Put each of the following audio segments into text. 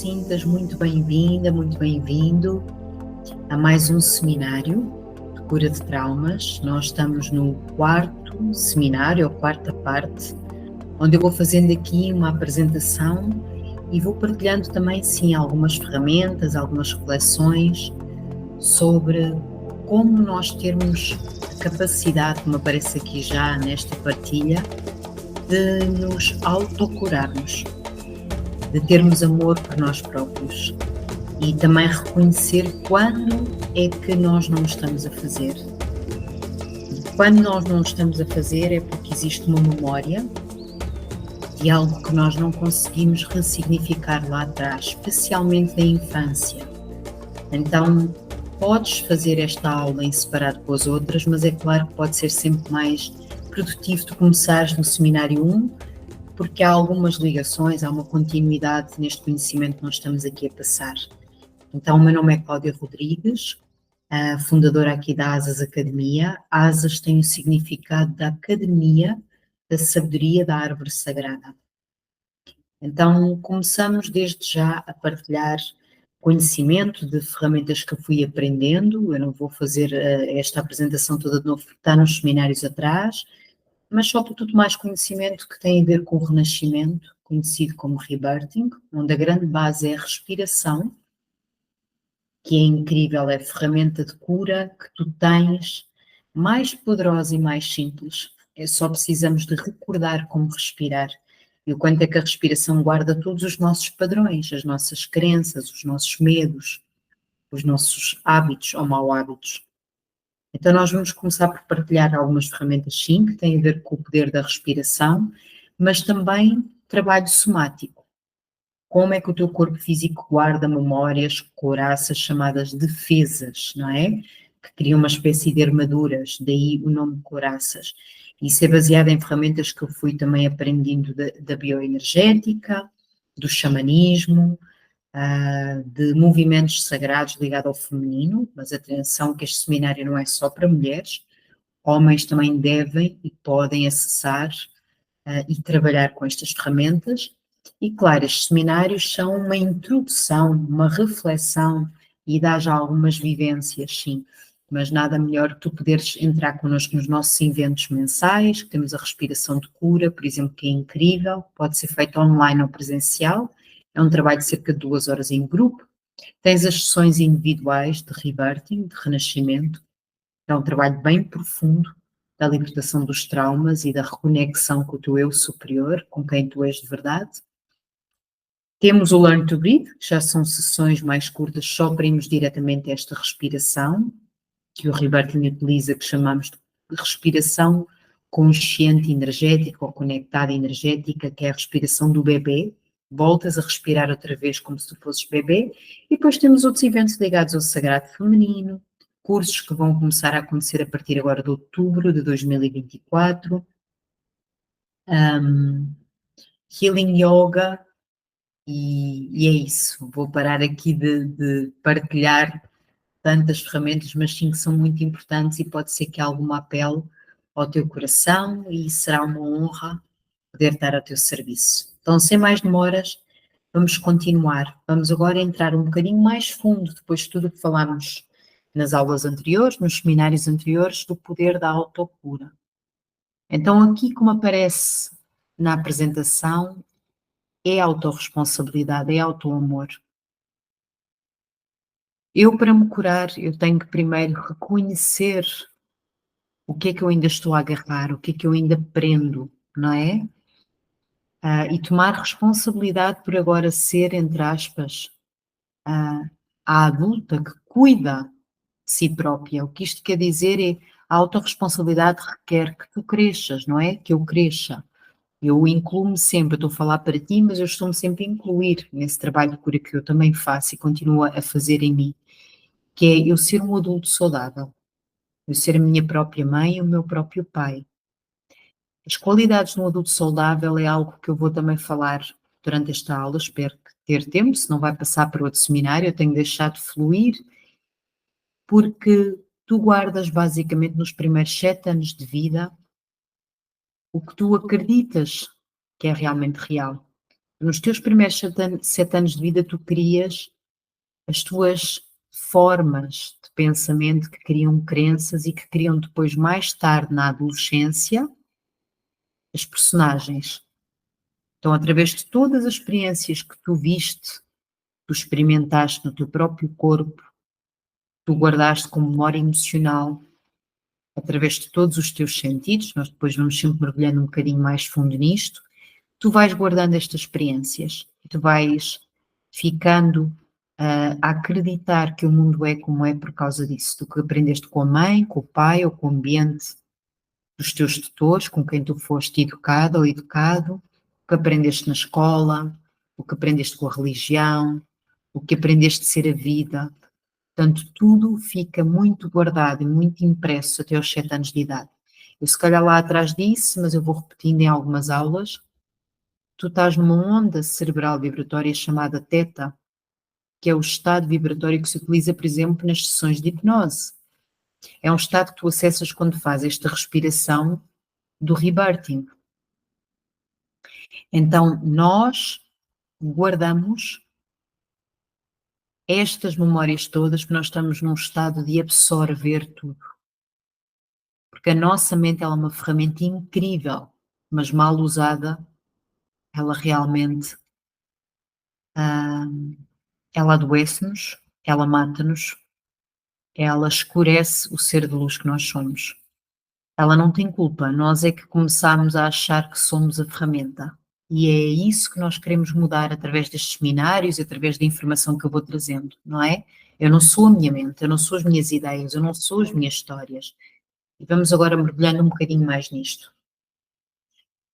sintas muito bem-vinda, muito bem-vindo a mais um seminário de cura de traumas. Nós estamos no quarto seminário, ou quarta parte, onde eu vou fazendo aqui uma apresentação e vou partilhando também, sim, algumas ferramentas, algumas reflexões sobre como nós termos a capacidade, como aparece aqui já nesta partilha, de nos autocurarmos, de termos amor por nós próprios e também reconhecer quando é que nós não o estamos a fazer. Quando nós não o estamos a fazer é porque existe uma memória de algo que nós não conseguimos ressignificar lá atrás, especialmente da infância. Então, podes fazer esta aula em separado com as outras, mas é claro que pode ser sempre mais produtivo tu começares no seminário 1, porque há algumas ligações, há uma continuidade neste conhecimento que nós estamos aqui a passar. Então, o meu nome é Cláudia Rodrigues, a fundadora aqui da Asas Academia. Asas tem o significado da Academia da Sabedoria da Árvore Sagrada. Então, começamos desde já a partilhar conhecimento de ferramentas que eu fui aprendendo. Eu não vou fazer esta apresentação toda de novo, porque está nos seminários atrás, mas só por tudo mais conhecimento que tem a ver com o renascimento, conhecido como rebirthing, onde a grande base é a respiração, que é incrível, é a ferramenta de cura que tu tens, mais poderosa e mais simples. Só precisamos de recordar como respirar e o quanto é que a respiração guarda todos os nossos padrões, as nossas crenças, os nossos medos, os nossos hábitos ou mau hábitos. Então nós vamos começar por partilhar algumas ferramentas, sim, que têm a ver com o poder da respiração, mas também trabalho somático. Como é que o teu corpo físico guarda memórias, couraças, chamadas defesas, não é? Que criam uma espécie de armaduras, daí o nome couraças. Isso é baseado em ferramentas que eu fui também aprendendo da bioenergética, do xamanismo, de movimentos sagrados ligados ao feminino, mas atenção que este seminário não é só para mulheres, homens também devem e podem acessar e trabalhar com estas ferramentas. E claro, estes seminários são uma introdução, uma reflexão e dá já algumas vivências, sim, mas nada melhor que tu poderes entrar connosco nos nossos eventos mensais, que temos a respiração de cura, por exemplo, que é incrível, pode ser feito online ou presencial. É um trabalho de cerca de 2 horas em grupo. Tens as sessões individuais de rebirthing, de renascimento. É um trabalho bem profundo da libertação dos traumas e da reconexão com o teu eu superior, com quem tu és de verdade. Temos o Learn to Breathe, que já são sessões mais curtas só para irmos diretamente a esta respiração, que o rebirthing utiliza, que chamamos de respiração consciente energética ou conectada energética, que é a respiração do bebê. Voltas a respirar outra vez como se tu fosses bebê, e depois temos outros eventos ligados ao sagrado feminino, cursos que vão começar a acontecer a partir agora de outubro de 2024, Healing Yoga, e é isso. Vou parar aqui de partilhar tantas ferramentas, mas sim que são muito importantes e pode ser que alguma apele ao teu coração e será uma honra poder estar ao teu serviço. Então, sem mais demoras, vamos continuar. Vamos agora entrar um bocadinho mais fundo, depois de tudo o que falámos nas aulas anteriores, nos seminários anteriores, do poder da autocura. Então, aqui, como aparece na apresentação, é autorresponsabilidade, é autoamor. Eu, para me curar, eu tenho que primeiro reconhecer o que é que eu ainda estou a agarrar, o que é que eu ainda prendo, não é? E tomar responsabilidade por agora ser, entre aspas, a adulta que cuida de si própria. O que isto quer dizer é a autorresponsabilidade requer que tu cresças, não é? Que eu cresça. Eu incluo-me sempre, eu estou a falar para ti, mas eu estou-me sempre a incluir nesse trabalho de cura que eu também faço e continuo a fazer em mim, que é eu ser um adulto saudável, eu ser a minha própria mãe e o meu próprio pai. As qualidades de um adulto saudável é algo que eu vou também falar durante esta aula, espero ter tempo, se não vai passar para outro seminário, eu tenho deixado fluir, porque tu guardas basicamente nos primeiros 7 anos de vida o que tu acreditas que é realmente real. Nos teus primeiros 7 anos de vida, tu crias as tuas formas de pensamento que criam crenças e que criam depois, mais tarde, na adolescência, as personagens. Então, através de todas as experiências que tu viste, tu experimentaste no teu próprio corpo, tu guardaste como memória emocional, através de todos os teus sentidos, nós depois vamos sempre mergulhando um bocadinho mais fundo nisto, tu vais guardando estas experiências, tu vais ficando a acreditar que o mundo é como é por causa disso, do que aprendeste com a mãe, com o pai ou com o ambiente dos teus tutores, com quem tu foste educada ou educado, o que aprendeste na escola, o que aprendeste com a religião, o que aprendeste de ser a vida. Portanto, tudo fica muito guardado e muito impresso até aos 7 anos de idade. Eu se calhar lá atrás disse, mas eu vou repetindo em algumas aulas, tu estás numa onda cerebral vibratória chamada teta, que é o estado vibratório que se utiliza, por exemplo, nas sessões de hipnose. É um estado que tu acessas quando fazes esta respiração do rebirthing. Então, nós guardamos estas memórias todas, porque nós estamos num estado de absorver tudo. Porque a nossa mente ela é uma ferramenta incrível, mas mal usada, ela realmente ela adoece-nos, ela mata-nos, ela escurece o ser de luz que nós somos. Ela não tem culpa, nós é que começamos a achar que somos a ferramenta. E é isso que nós queremos mudar através destes seminários, através da informação que eu vou trazendo, não é? Eu não sou a minha mente, eu não sou as minhas ideias, eu não sou as minhas histórias. E vamos agora mergulhando um bocadinho mais nisto.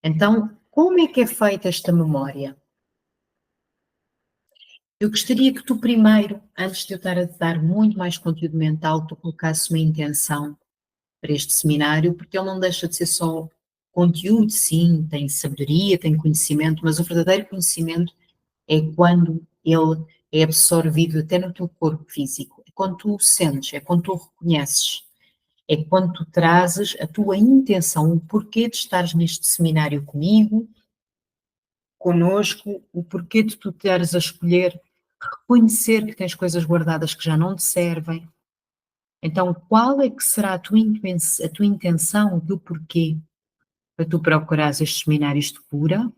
Então, como é que é feita esta memória? Eu gostaria que tu primeiro, antes de eu estar a dar muito mais conteúdo mental, tu colocasses uma intenção para este seminário, porque ele não deixa de ser só conteúdo, sim, tem sabedoria, tem conhecimento, mas o verdadeiro conhecimento é quando ele é absorvido até no teu corpo físico, é quando tu o sentes, é quando tu o reconheces, é quando tu trazes a tua intenção, o porquê de estares neste seminário comigo, conosco, o porquê de tu estares a escolher reconhecer que tens coisas guardadas que já não te servem. Então, qual é que será a tua intenção, o teu porquê para tu procurares estes seminários de cura?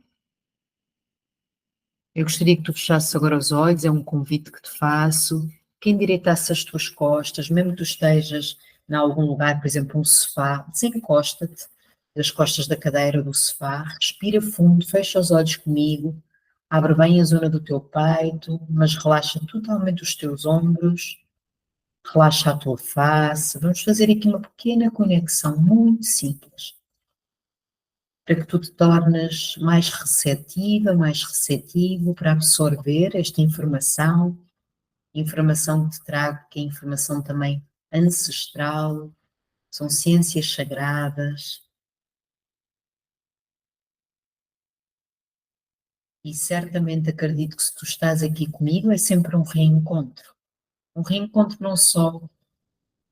Eu gostaria que tu fechasses agora os olhos, é um convite que te faço, que endireitasse as tuas costas, mesmo que tu estejas em algum lugar, por exemplo, um sofá, desencosta-te das costas da cadeira ou do sofá, respira fundo, fecha os olhos comigo, abre bem a zona do teu peito, mas relaxa totalmente os teus ombros, relaxa a tua face. Vamos fazer aqui uma pequena conexão muito simples, para que tu te tornes mais receptiva, mais receptivo para absorver esta informação que te trago, que é informação também ancestral, são ciências sagradas, e certamente acredito que se tu estás aqui comigo é sempre um reencontro não só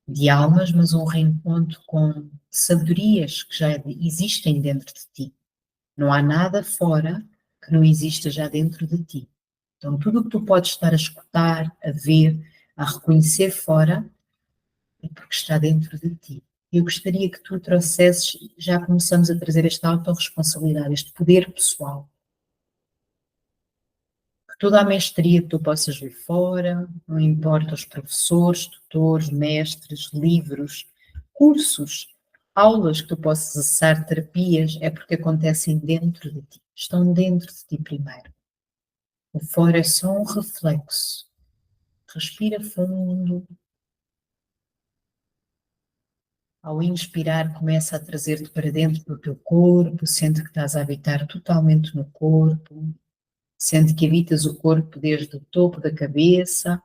de almas, mas um reencontro com sabedorias que já existem dentro de ti. Não há nada fora que não exista já dentro de ti. Então, tudo o que tu podes estar a escutar, a ver, a reconhecer fora, é porque está dentro de ti. Eu gostaria que tu trouxesses, já começamos a trazer esta autorresponsabilidade, este poder pessoal. Que toda a mestria que tu possas ver fora, não importa os professores, tutores, mestres, livros, cursos, aulas que tu possas acessar, terapias, é porque acontecem dentro de ti. Estão dentro de ti primeiro. O fora é só um reflexo. Respira fundo. Ao inspirar, começa a trazer-te para dentro do teu corpo, sente que estás a habitar totalmente no corpo, sente que habitas o corpo desde o topo da cabeça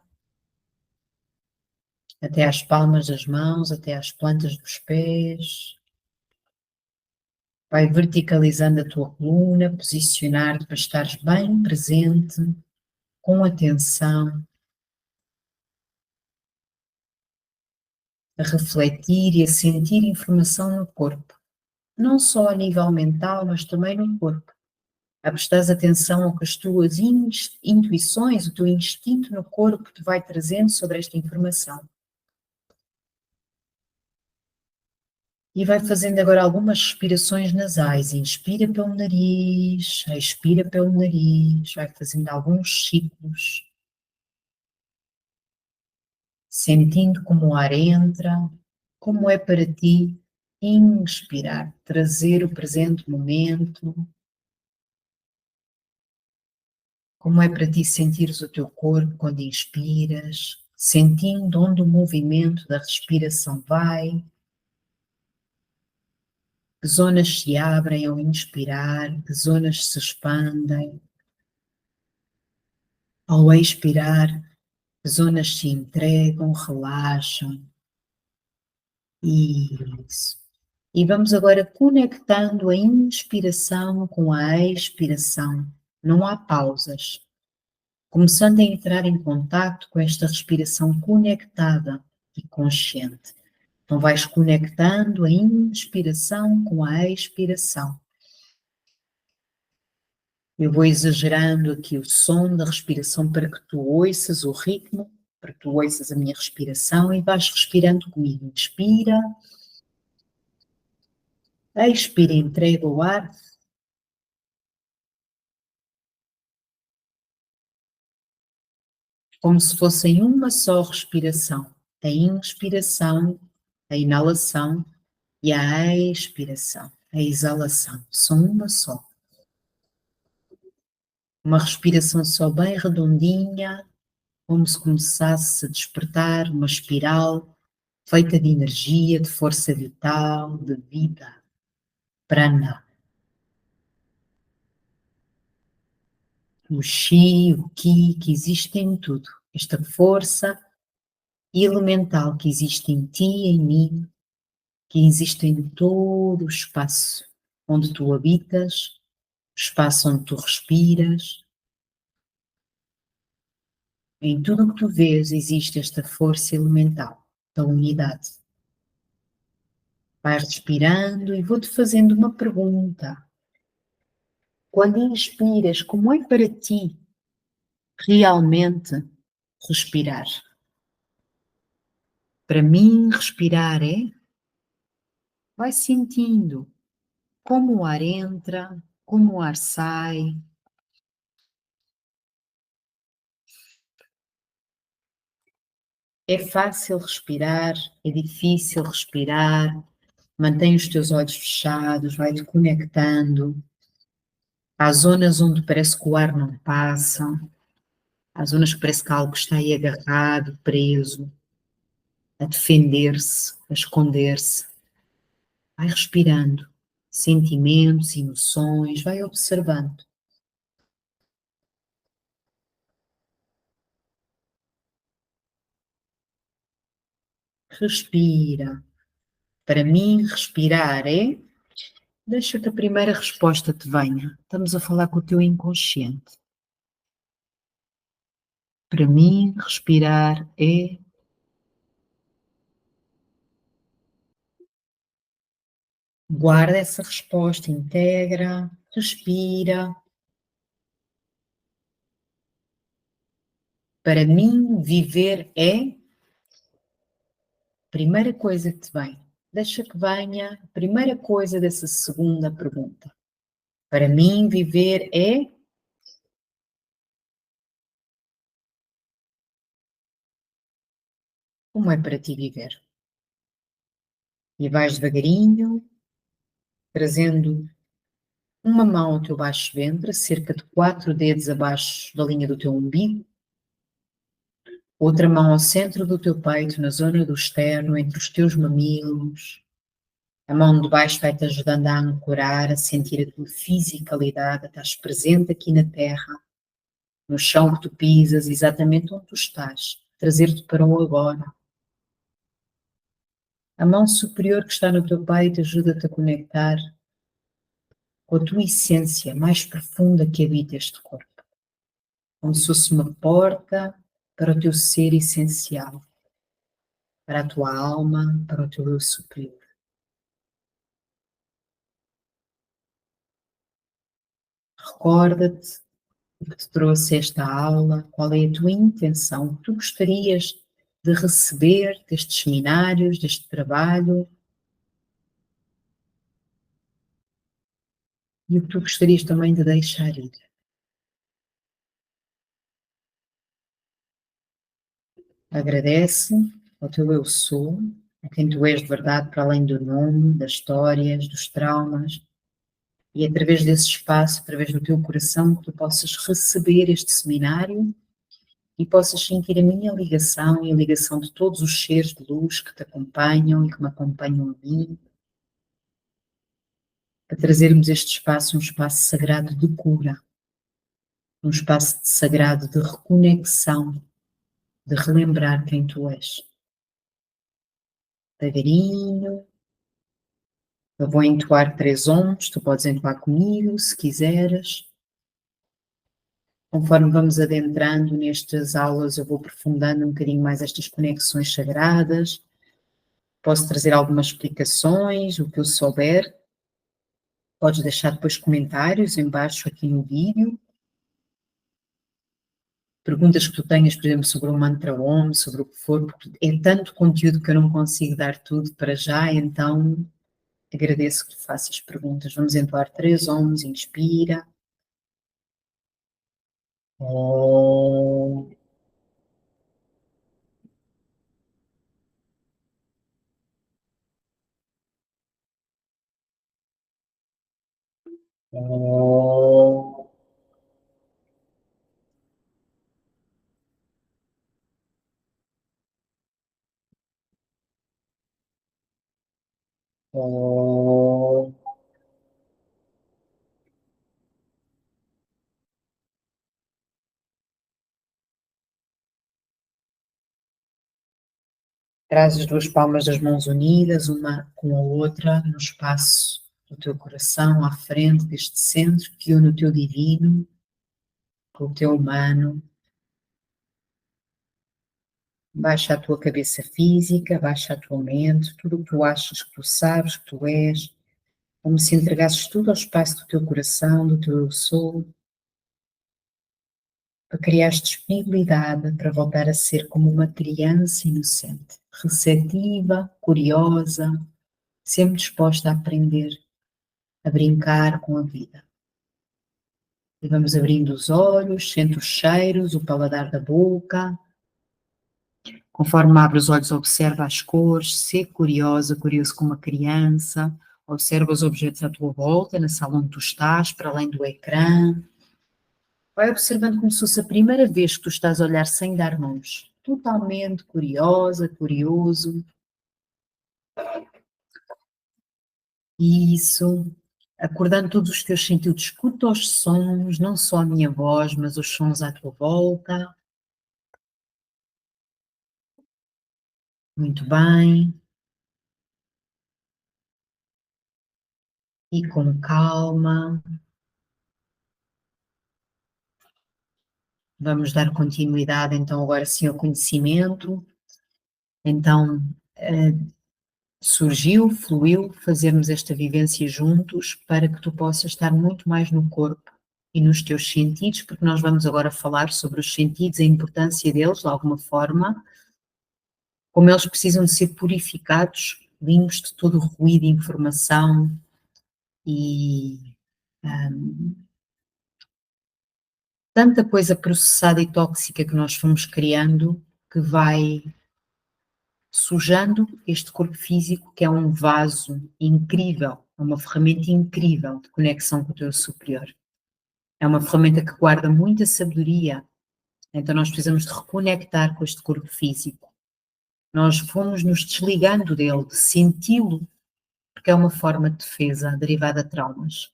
até às palmas das mãos, até às plantas dos pés. Vai verticalizando a tua coluna, posicionar-te para estares bem presente, com atenção, a refletir e a sentir informação no corpo. Não só a nível mental, mas também no corpo. a prestar atenção ao que as tuas intuições, o teu instinto no corpo te vai trazendo sobre esta informação. E vai fazendo agora algumas respirações nasais. Inspira pelo nariz, expira pelo nariz, vai fazendo alguns ciclos, sentindo como o ar entra, como é para ti inspirar, trazer o presente momento, como é para ti sentires o teu corpo quando inspiras, sentindo onde o movimento da respiração vai, que zonas se abrem ao inspirar, que zonas se expandem. Ao expirar, que zonas se entregam, relaxam. Isso. E vamos agora conectando a inspiração com a expiração. Não há pausas. Começando a entrar em contato com esta respiração conectada e consciente. Então vais conectando a inspiração com a expiração. Eu vou exagerando aqui o som da respiração para que tu ouças o ritmo, para que tu ouças a minha respiração e vais respirando comigo. Inspira, expira, entrega o ar. Como se fossem uma só respiração. A inspiração, a inalação e a expiração, a exalação. São uma só. Uma respiração só bem redondinha, como se começasse a despertar uma espiral feita de energia, de força vital, de vida. Prana. O Chi, o Ki, que existe em tudo. Esta força elemental que existe em ti e em mim, que existe em todo o espaço onde tu habitas, o espaço onde tu respiras. Em tudo o que tu vês existe esta força elemental da unidade. Vai respirando e vou-te fazendo uma pergunta. Quando inspiras, como é para ti realmente respirar? Para mim, respirar é, vai sentindo como o ar entra, como o ar sai. É fácil respirar, é difícil respirar. Mantém os teus olhos fechados, vai-te conectando. Há zonas onde parece que o ar não passa. Há zonas que parece que algo está aí agarrado, preso, a defender-se, a esconder-se. Vai respirando. Sentimentos, emoções, vai observando. Respira. Para mim, respirar é. Deixa que a primeira resposta te venha. Estamos a falar com o teu inconsciente. Para mim, respirar é. Guarda essa resposta, integra, respira. Para mim, viver é. Primeira coisa que te vem. Deixa que venha a primeira coisa dessa segunda pergunta. Para mim, viver é. Como é para ti viver? E vais devagarinho, trazendo uma mão ao teu baixo ventre, cerca de 4 dedos abaixo da linha do teu umbigo, outra mão ao centro do teu peito, na zona do externo, entre os teus mamilos. A mão de baixo vai-te ajudando a ancorar, a sentir a tua fisicalidade, estás presente aqui na terra, no chão que tu pisas, exatamente onde tu estás, trazer-te para o agora. A mão superior que está no teu peito ajuda-te a conectar com a tua essência mais profunda que habita este corpo. Como se fosse uma porta para o teu ser essencial, para a tua alma, para o teu eu superior. recorda-te o que te trouxe esta aula, qual é a tua intenção, o que tu gostarias de receber destes seminários, deste trabalho, e o que tu gostarias também de deixar ir. Agradece ao teu eu sou, a quem tu és de verdade para além do nome, das histórias, dos traumas, e através desse espaço, através do teu coração, que tu possas receber este seminário e possas sentir a minha ligação e a ligação de todos os seres de luz que te acompanham e que me acompanham a mim, a trazermos este espaço, um espaço sagrado de cura, um espaço sagrado de reconexão, de relembrar quem tu és. Devagarinho, eu vou entoar 3 ohms, tu podes entoar comigo, se quiseres. Conforme vamos adentrando nestas aulas, eu vou aprofundando um bocadinho mais estas conexões sagradas. Posso trazer algumas explicações, o que eu souber. Podes deixar depois comentários em baixo aqui no vídeo. Perguntas que tu tenhas, por exemplo, sobre o mantra Om, sobre o que for, porque é tanto conteúdo que eu não consigo dar tudo para já, então agradeço que tu faças perguntas. Vamos entoar 3 ohms, inspira. Om. Om. Om. Traz as 2 palmas das mãos unidas, uma com a outra, no espaço do teu coração, à frente deste centro que une o teu divino com o teu humano. Baixa a tua cabeça física, baixa a tua mente, tudo o que tu achas que tu sabes, que tu és, como se entregasses tudo ao espaço do teu coração, do teu eu sou, para criar disponibilidade para voltar a ser como uma criança inocente, receptiva, curiosa, sempre disposta a aprender, a brincar com a vida. E vamos abrindo os olhos, sente os cheiros, o paladar da boca. Conforme abre os olhos, observa as cores, sê curiosa, curioso como uma criança, observa os objetos à tua volta, na sala onde tu estás, para além do ecrã. Vai observando como se fosse a primeira vez que tu estás a olhar sem dar mãos. Totalmente curiosa, curioso. Isso. Acordando todos os teus sentidos, escuta os sons, não só a minha voz, mas os sons à tua volta. Muito bem. E com calma, vamos dar continuidade então agora sim ao conhecimento. Então, surgiu, fluiu, fazermos esta vivência juntos para que tu possas estar muito mais no corpo e nos teus sentidos, porque nós vamos agora falar sobre os sentidos, a importância deles, de alguma forma, como eles precisam de ser purificados, limpos de todo o ruído de informação e tanta coisa processada e tóxica que nós fomos criando que vai sujando este corpo físico, que é um vaso incrível, é uma ferramenta incrível de conexão com o teu superior. É uma ferramenta que guarda muita sabedoria, então nós precisamos de reconectar com este corpo físico. Nós fomos nos desligando dele, de senti-lo, porque é uma forma de defesa derivada de traumas.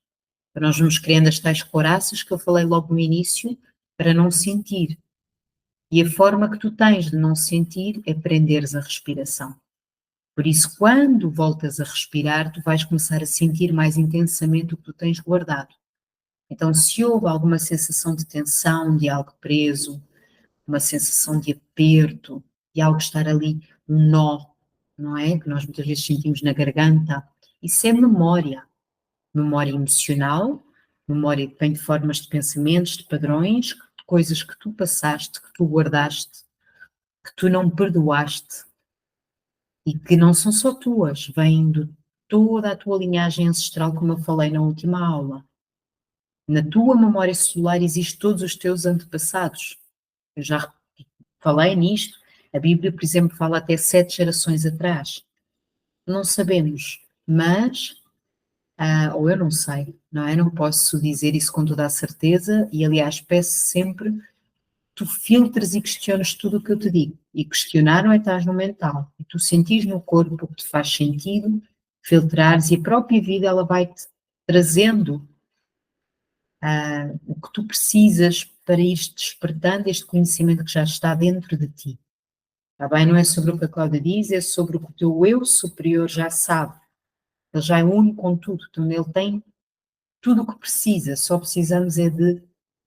Então nós vamos criando as tais couraças que eu falei logo no início, para não sentir. E a forma que tu tens de não sentir é prenderes a respiração. Por isso, quando voltas a respirar, tu vais começar a sentir mais intensamente o que tu tens guardado. Então, se houve alguma sensação de tensão, de algo preso, uma sensação de aperto, de algo estar ali, um nó, não é? Que nós muitas vezes sentimos na garganta, isso é memória. Memória emocional, Memória vem de formas de pensamentos, de padrões, de coisas que tu passaste, que tu guardaste, que tu não perdoaste e que não são só tuas, vêm de toda a tua linhagem ancestral, como eu falei na última aula. Na tua memória celular existem todos os teus antepassados. Eu já falei nisto. A Bíblia, por exemplo, fala até 7 gerações atrás. Não sabemos, mas, ou eu não sei, não é? Não posso dizer isso com toda a certeza e, aliás, peço sempre tu filtres e questiones tudo o que eu te digo. E questionar não é estar no mental. E tu sentires no corpo o que te faz sentido, filtrares e a própria vida ela vai-te trazendo o que tu precisas para ir despertando este conhecimento que já está dentro de ti. Está bem? Não é sobre o que a Cláudia diz, é sobre o que o teu eu superior já sabe. Ele já é único com tudo, então ele tem tudo o que precisa, só precisamos é de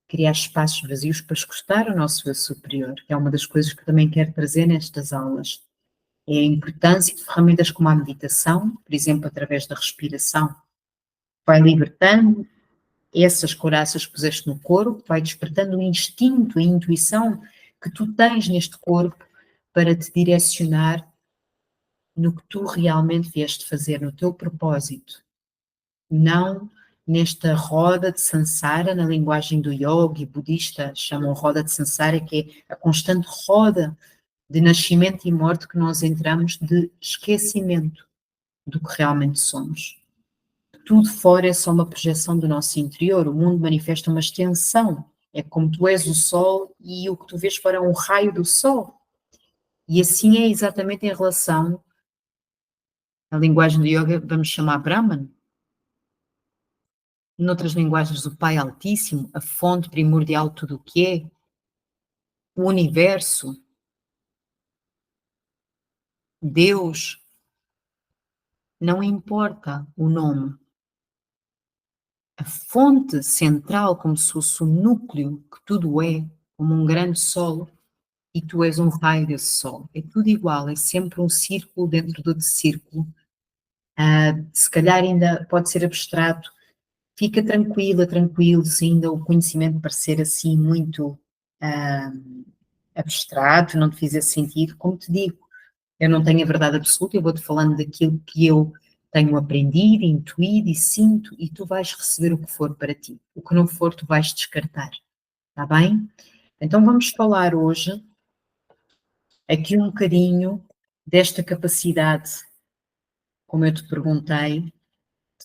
criar espaços vazios para escutar o nosso eu superior, que é uma das coisas que também quero trazer nestas aulas. É a importância de ferramentas como a meditação, por exemplo, através da respiração, vai libertando essas couraças que puseste no corpo, vai despertando o instinto, a intuição que tu tens neste corpo para te direcionar no que tu realmente vieste fazer, no teu propósito. Não nesta roda de samsara, na linguagem do yogi budista, chamam roda de samsara, que é a constante roda de nascimento e morte que nós entramos de esquecimento do que realmente somos. Tudo fora é só uma projeção do nosso interior, o mundo manifesta uma extensão, é como tu és o sol e o que tu vês fora é um raio do sol. E assim é exatamente em relação à linguagem do yoga, vamos chamar Brahman, noutras linguagens, o Pai Altíssimo, a fonte primordial de tudo o que é, o universo, Deus, não importa o nome. A fonte central, como se fosse o núcleo que tudo é, como um grande sol, e tu és um raio desse sol. É tudo igual, é sempre um círculo dentro do círculo. Se calhar ainda pode ser abstrato. Fica tranquila, tranquilo, se ainda o conhecimento parecer assim muito abstrato, não te fizer sentido, como te digo, eu não tenho a verdade absoluta, eu vou-te falando daquilo que eu tenho aprendido, intuído e sinto, e tu vais receber o que for para ti. O que não for, tu vais descartar. Está bem? Então vamos falar hoje aqui um bocadinho desta capacidade, como eu te perguntei,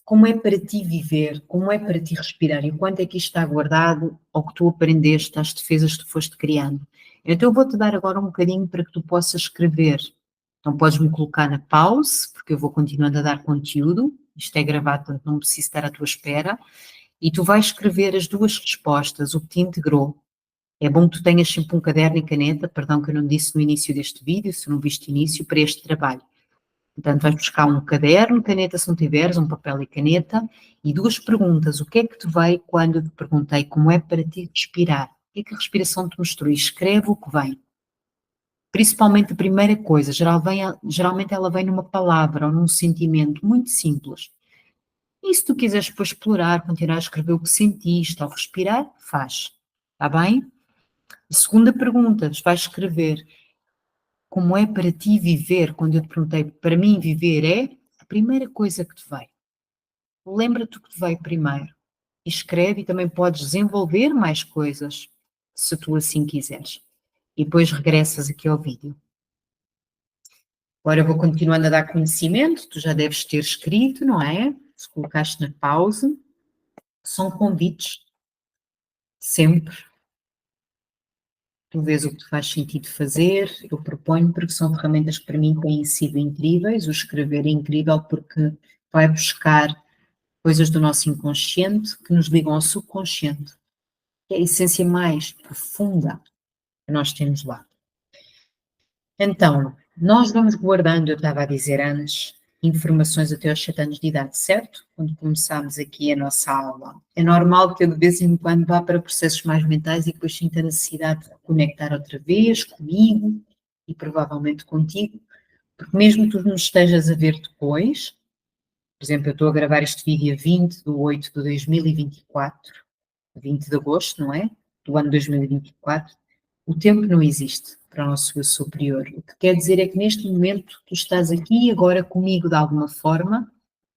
como é para ti viver, como é para ti respirar e quanto é que isto está guardado ao que tu aprendeste, às defesas que tu foste criando. Então eu vou-te dar agora um bocadinho para que tu possas escrever. Então podes-me colocar na pause, porque eu vou continuando a dar conteúdo, isto é gravado, portanto não preciso estar à tua espera, e tu vais escrever as duas respostas, o que te integrou. É bom que tu tenhas sempre um caderno e caneta, perdão que eu não disse no início deste vídeo, se não viste início, para este trabalho. Portanto, vais buscar um caderno, caneta se não tiveres, um papel e caneta, e duas perguntas. O que é que te veio quando eu te perguntei como é para ti respirar? O que é que a respiração te mostrou? E escreve o que vem. Principalmente a primeira coisa, geralmente ela vem numa palavra ou num sentimento muito simples. E se tu quiseres depois explorar, continuar a escrever o que sentiste ao respirar, faz. Está bem? A segunda pergunta, vais escrever como é para ti viver, quando eu te perguntei, para mim viver é a primeira coisa que te veio. Lembra-te o que te veio primeiro. E escreve e também podes desenvolver mais coisas, se tu assim quiseres. E depois regressas aqui ao vídeo. Agora eu vou continuando a dar conhecimento, tu já deves ter escrito, não é? Se colocaste na pausa. São convites, sempre. Tu vês o que te faz sentido fazer, eu proponho, porque são ferramentas que para mim têm sido incríveis. O escrever é incrível porque vai buscar coisas do nosso inconsciente que nos ligam ao subconsciente, que é a essência mais profunda que nós temos lá. Então, nós vamos guardando, eu estava a dizer antes, informações até aos 7 anos de idade, certo? Quando começámos aqui a nossa aula. É normal que eu de vez em quando vá para processos mais mentais e depois sinta a necessidade de conectar outra vez comigo e provavelmente contigo, porque mesmo que tu nos estejas a ver depois, Por exemplo, eu estou a gravar este vídeo a 20 de 8 de 2024, 20 de agosto, não é? Do ano 2024. O tempo não existe para o nosso eu superior. O que quer dizer é que neste momento tu estás aqui agora comigo de alguma forma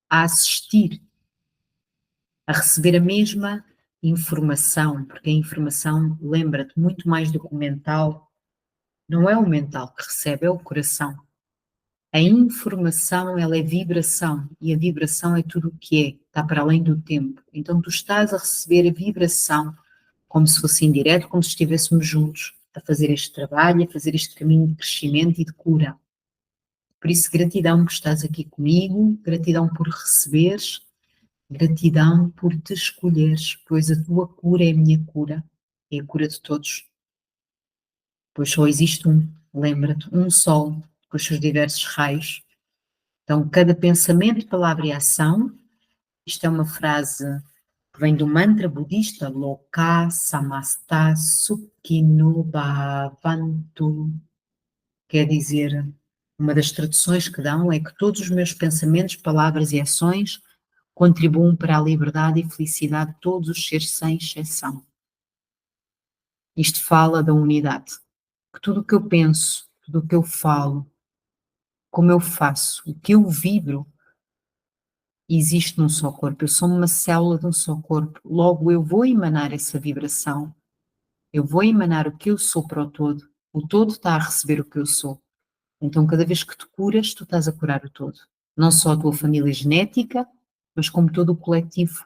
a assistir, a receber a mesma informação, porque a informação, lembra-te, muito mais do que o mental, não é o mental que recebe, é o coração. A informação, ela é vibração, e a vibração é tudo o que é, está para além do tempo. Então tu estás a receber a vibração como se fosse indireto, como se estivéssemos juntos a fazer este trabalho, a fazer este caminho de crescimento e de cura. Por isso, gratidão por estás aqui comigo, gratidão por receberes, gratidão por te escolheres, pois a tua cura é a minha cura, é a cura de todos. Pois só existe um, lembra-te, um sol, com os seus diversos raios. Então, cada pensamento, palavra e ação, isto é uma frase que vem do mantra budista, Loka Samasta Sukhino Bhavantu. Quer dizer, uma das traduções que dão é que todos os meus pensamentos, palavras e ações contribuam para a liberdade e felicidade de todos os seres sem exceção. Isto fala da unidade. Que tudo o que eu penso, tudo o que eu falo, como eu faço, o que eu vibro, existe num só corpo. Eu sou uma célula de um só corpo. Logo, eu vou emanar essa vibração. Eu vou emanar o que eu sou para o todo. O todo está a receber o que eu sou. Então, cada vez que te curas, tu estás a curar o todo. Não só a tua família genética, mas como todo o coletivo.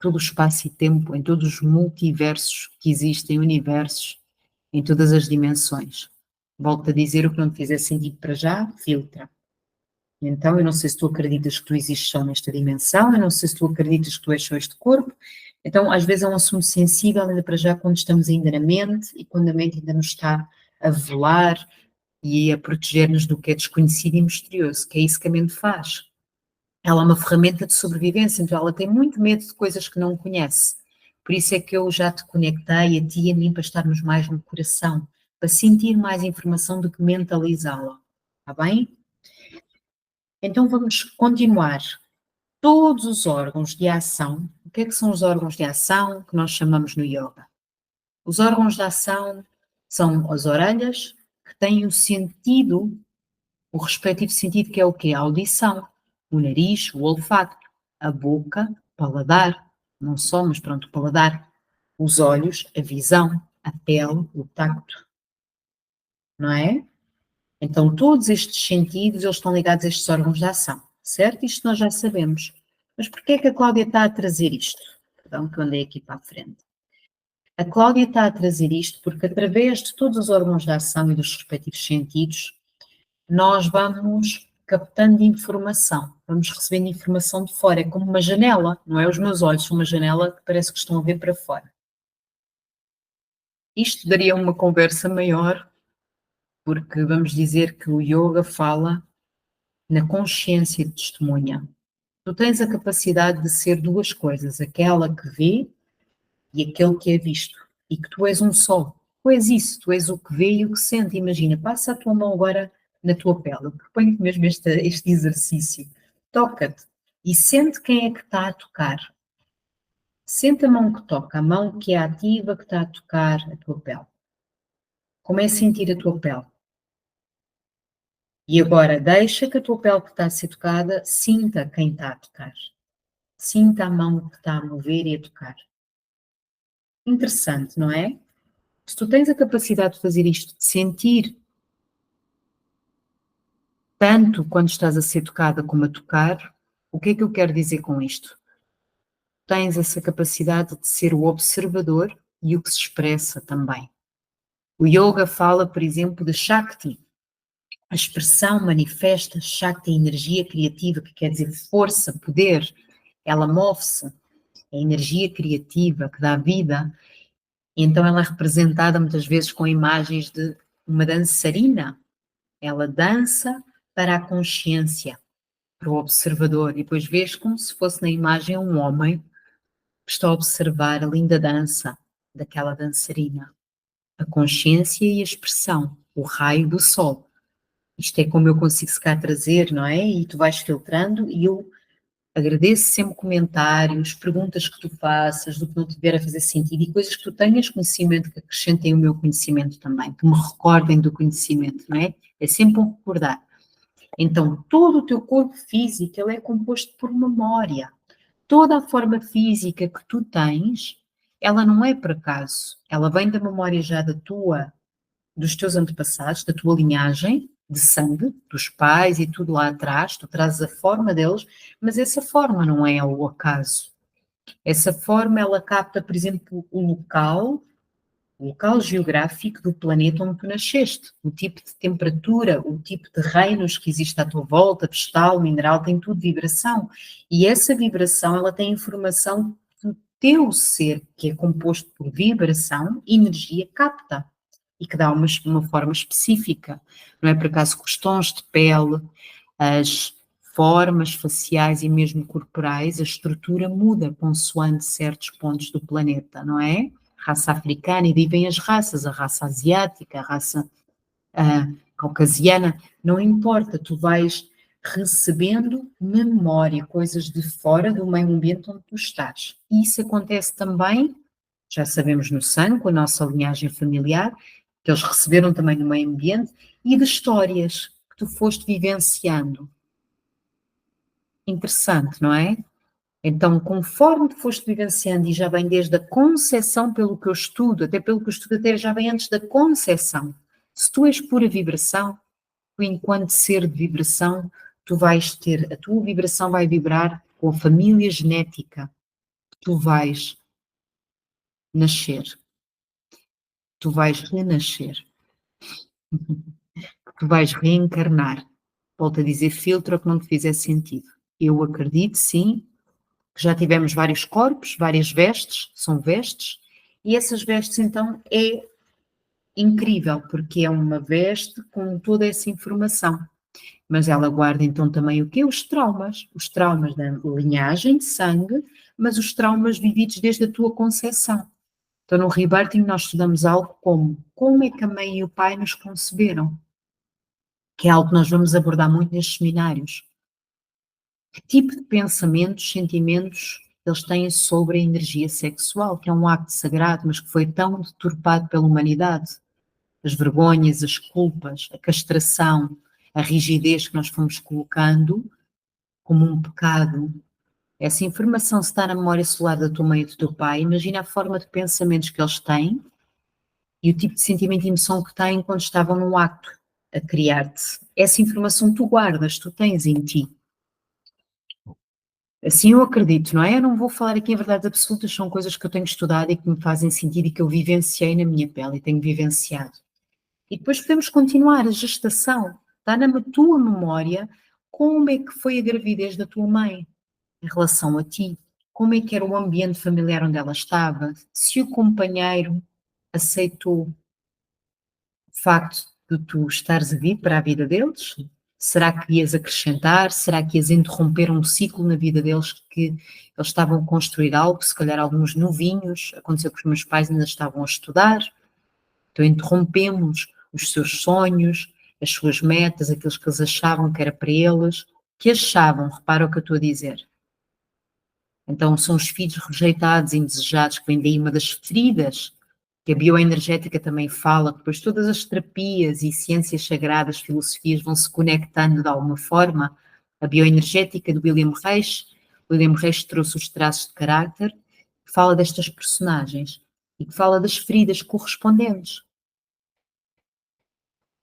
Todo o espaço e tempo, em todos os multiversos que existem, universos, em todas as dimensões. Volto a dizer, o que não te fizer sentido para já, filtra. Então, eu não sei se tu acreditas que tu existes só nesta dimensão, eu não sei se tu acreditas que tu és só este corpo. Então, às vezes é um assunto sensível, ainda para já, quando estamos ainda na mente e quando a mente ainda nos está a velar e a proteger-nos do que é desconhecido e misterioso, que é isso que a mente faz. Ela é uma ferramenta de sobrevivência, então ela tem muito medo de coisas que não conhece. Por isso é que eu já te conectei a ti e a mim para estarmos mais no coração, para sentir mais informação do que mentalizá-la. Está bem? Então vamos continuar. Todos os órgãos de ação, o que é que são os órgãos de ação que nós chamamos no yoga? Os órgãos de ação são as orelhas, que têm o sentido, o respectivo sentido que é o quê? A audição, o nariz, o olfato, a boca, o paladar, não só, mas pronto, o paladar, os olhos, a visão, a pele, o tacto, não é? Então todos estes sentidos, eles estão ligados a estes órgãos de ação, certo? Isto nós já sabemos. Mas porquê é que a Cláudia está a trazer isto? Perdão que eu andei aqui para a frente. A Cláudia está a trazer isto porque através de todos os órgãos de ação e dos respectivos sentidos, nós vamos captando informação, vamos recebendo informação de fora, é como uma janela, não é? Os meus olhos são uma janela que parece que estão a ver para fora. Isto daria uma conversa maior, porque vamos dizer que o yoga fala na consciência de testemunha. Tu tens a capacidade de ser duas coisas, aquela que vê e aquele que é visto, e que tu és um só. Tu és isso, tu és o que vê e o que sente. Imagina, passa a tua mão agora na tua pele. Eu proponho-te mesmo este exercício. Toca-te e sente quem é que está a tocar. Sente a mão que toca, a mão que é ativa, que está a tocar a tua pele. Como é sentir a tua pele? E agora deixa que a tua pele que está a ser tocada sinta quem está a tocar. Sinta a mão que está a mover e a tocar. Interessante, não é? Se tu tens a capacidade de fazer isto, de sentir tanto quando estás a ser tocada como a tocar, o que é que eu quero dizer com isto? Tens essa capacidade de ser o observador e o que se expressa também. O yoga fala, por exemplo, de Shakti. A expressão manifesta Shakti, a energia criativa, que quer dizer força, poder. Ela move-se, é a energia criativa que dá vida. E então ela é representada muitas vezes com imagens de uma dançarina. Ela dança para a consciência, para o observador, e depois vês como se fosse na imagem um homem que está a observar a linda dança daquela dançarina. A consciência e a expressão, o raio do sol. Isto é como eu consigo se cá trazer, não é? E tu vais filtrando e eu agradeço sempre comentários, perguntas que tu faças, do que não tiver a fazer sentido e coisas que tu tenhas conhecimento que acrescentem o meu conhecimento também, que me recordem do conhecimento, não é? É sempre um recordar. Então, todo o teu corpo físico, ele é composto por memória. Toda a forma física que tu tens, ela não é por acaso. Ela vem da memória já dos teus antepassados, da tua linhagem de sangue, dos pais e tudo lá atrás, tu trazes a forma deles, mas essa forma não é ao acaso. Essa forma, ela capta, por exemplo, o local geográfico do planeta onde tu nasceste, o tipo de temperatura, o tipo de reinos que existe à tua volta, vegetal, mineral, tem tudo vibração. E essa vibração, ela tem informação que o teu ser, que é composto por vibração, energia, capta e que dá uma forma específica. Não é por acaso que os tons de pele, as formas faciais e mesmo corporais, a estrutura muda consoante certos pontos do planeta, não é? Raça africana, e daí vêm as raças, a raça asiática, a raça caucasiana, não importa, tu vais recebendo memória, coisas de fora do meio ambiente onde tu estás. E isso acontece também, já sabemos no sangue, com a nossa linhagem familiar, que eles receberam também no meio ambiente, e de histórias que tu foste vivenciando. Interessante, não é? Então, conforme tu foste vivenciando, e já vem desde a concepção, pelo que eu estudo, até pelo que eu estudo, até já vem antes da concepção. Se tu és pura vibração, tu, enquanto ser de vibração, tu vais ter, a tua vibração vai vibrar com a família genética. Tu vais nascer, tu vais renascer, tu vais reencarnar. Volto a dizer, filtro o que não te fizer sentido. Eu acredito, sim, que já tivemos vários corpos, várias vestes, são vestes, e essas vestes então é incrível, porque é uma veste com toda essa informação. Mas ela guarda então também o quê? Os traumas da linhagem de sangue, mas os traumas vividos desde a tua concepção. Então no rebirthing nós estudamos algo como é que a mãe e o pai nos conceberam, que é algo que nós vamos abordar muito nestes seminários. Que tipo de pensamentos, sentimentos eles têm sobre a energia sexual, que é um acto sagrado, mas que foi tão deturpado pela humanidade. As vergonhas, as culpas, a castração, a rigidez que nós fomos colocando como um pecado. Essa informação, se está na memória celular da tua mãe e do teu pai, imagina a forma de pensamentos que eles têm e o tipo de sentimento e emoção que têm quando estavam no acto a criar-te. Essa informação tu guardas, tu tens em ti. Assim eu acredito, não é? Eu não vou falar aqui em verdades absolutas, são coisas que eu tenho estudado e que me fazem sentido e que eu vivenciei na minha pele e tenho vivenciado. E depois podemos continuar a gestação. Está na tua memória como é que foi a gravidez da tua mãe em relação a ti. Como é que era o ambiente familiar onde ela estava? Se o companheiro aceitou o facto de tu estares a vir para a vida deles? Será que ias acrescentar? Será que ias interromper um ciclo na vida deles que eles estavam a construir algo? Se calhar alguns novinhos, aconteceu que os meus pais ainda estavam a estudar, então interrompemos os seus sonhos, as suas metas, aqueles que eles achavam que era para eles, que achavam, repara o que eu estou a dizer. Então são os filhos rejeitados, indesejados, que vem daí uma das feridas, que a bioenergética também fala, que depois todas as terapias e ciências sagradas, filosofias vão se conectando de alguma forma. A bioenergética de William Reis trouxe os traços de caráter, que fala destas personagens e que fala das feridas correspondentes.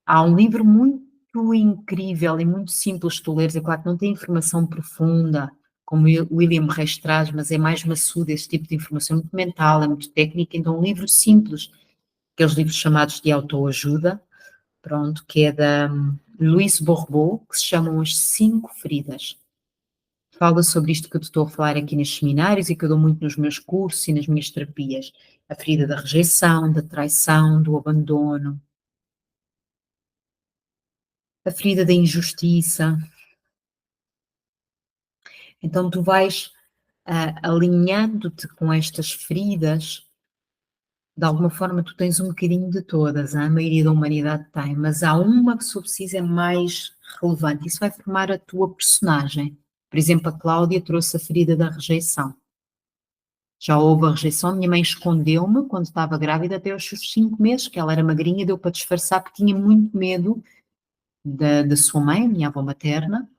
Há um livro muito incrível e muito simples de tu leres, é claro que não tem informação profunda, como o William Reis traz, mas é mais maçudo esse tipo de informação, muito mental, é muito técnica, então um livro simples, aqueles livros chamados de autoajuda, pronto, que é da Louise Bourbeau, que se chamam As 5 Feridas. Fala sobre isto que eu te estou a falar aqui nos seminários e que eu dou muito nos meus cursos e nas minhas terapias. A ferida da rejeição, da traição, do abandono, a ferida da injustiça. Então tu vais alinhando-te com estas feridas De alguma forma tu tens um bocadinho de todas, a maioria da humanidade tem, mas há uma que, se preciso, é mais relevante. Isso vai formar a tua personagem. Por exemplo, a Cláudia trouxe a ferida da rejeição. Já houve a rejeição, a minha mãe escondeu-me quando estava grávida até aos seus 5 meses, que ela era magrinha, deu para disfarçar, porque tinha muito medo da sua mãe, minha avó materna,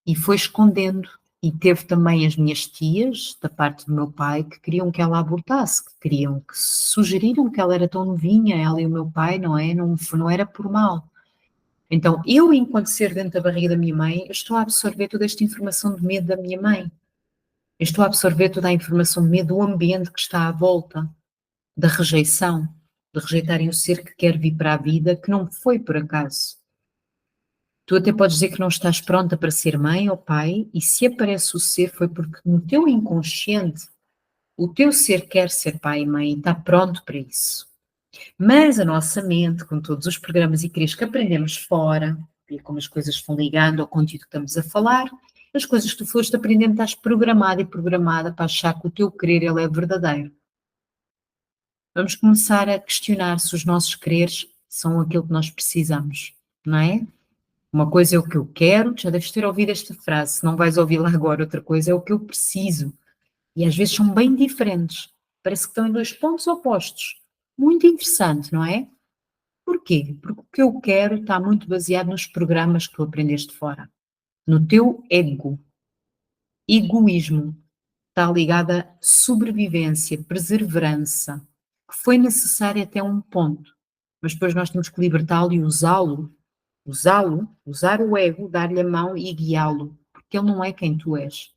e foi escondendo. E teve também as minhas tias, da parte do meu pai, que queriam que ela abortasse, que queriam, que sugeriram que ela era tão novinha, ela e o meu pai, não é? Não era por mal. Então, eu, enquanto ser dentro da barriga da minha mãe, eu estou a absorver toda esta informação de medo da minha mãe. Eu estou a absorver toda a informação de medo do ambiente que está à volta, da rejeição, de rejeitarem o ser que quer vir para a vida, que não foi por acaso. Tu até podes dizer que não estás pronta para ser mãe ou pai, e se aparece o ser, foi porque no teu inconsciente o teu ser quer ser pai e mãe e está pronto para isso. Mas a nossa mente, com todos os programas e crias que aprendemos fora, e como as coisas vão ligando ao conteúdo que estamos a falar, as coisas que tu foste aprendendo, estás programada e programada para achar que o teu querer ele é verdadeiro. Vamos começar a questionar se os nossos quereres são aquilo que nós precisamos, não é? Uma coisa é o que eu quero, já deves ter ouvido esta frase, se não vais ouvi-la agora, outra coisa é o que eu preciso. E às vezes são bem diferentes. Parece que estão em dois pontos opostos. Muito interessante, não é? Porquê? Porque o que eu quero está muito baseado nos programas que tu aprendeste fora. No teu ego. Egoísmo. Está ligado à sobrevivência, perseverança, que foi necessária até um ponto. Mas depois nós temos que libertá-lo e usar o ego, dar-lhe a mão e guiá-lo, porque ele não é quem tu és.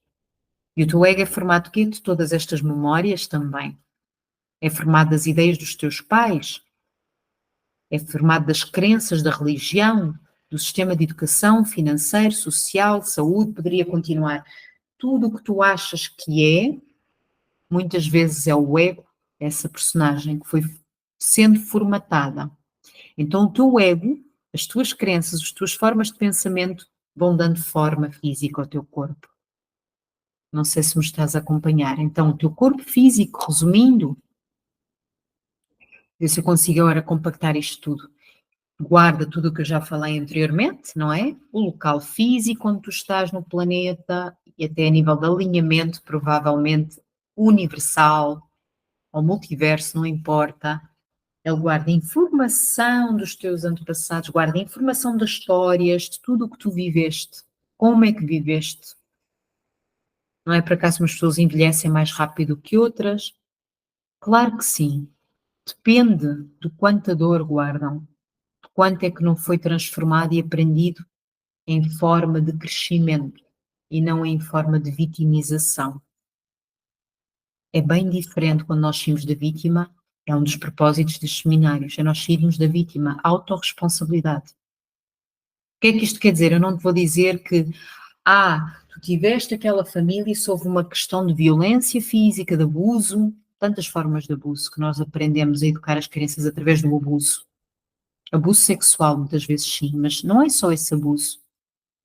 E o teu ego é formado de quê? De todas estas memórias também. É formado das ideias dos teus pais, é formado das crenças da religião, do sistema de educação, financeiro, social, saúde, poderia continuar. Tudo o que tu achas que é, muitas vezes é o ego, essa personagem que foi sendo formatada. Então o teu ego, as tuas crenças, as tuas formas de pensamento vão dando forma física ao teu corpo. Não sei se me estás a acompanhar. Então o teu corpo físico, resumindo, ver se eu consigo agora compactar isto tudo. Guarda tudo o que eu já falei anteriormente, não é? O local físico onde tu estás no planeta e até a nível de alinhamento, provavelmente universal ou multiverso, não importa. Ele guarda informação dos teus antepassados, guarda informação das histórias, de tudo o que tu viveste, como é que viveste. Não é por acaso umas pessoas envelhecem mais rápido que outras? Claro que sim. Depende do quanta dor guardam, de quanto é que não foi transformado e aprendido em forma de crescimento e não em forma de vitimização. É bem diferente quando nós saímos da vítima, é um dos propósitos dos seminários, é nós sairmos da vítima, autorresponsabilidade. O que é que isto quer dizer? Eu não te vou dizer que, tu tiveste aquela família e se houve uma questão de violência física, de abuso, tantas formas de abuso que nós aprendemos a educar as crianças através do abuso. Abuso sexual, muitas vezes sim, mas não é só esse abuso.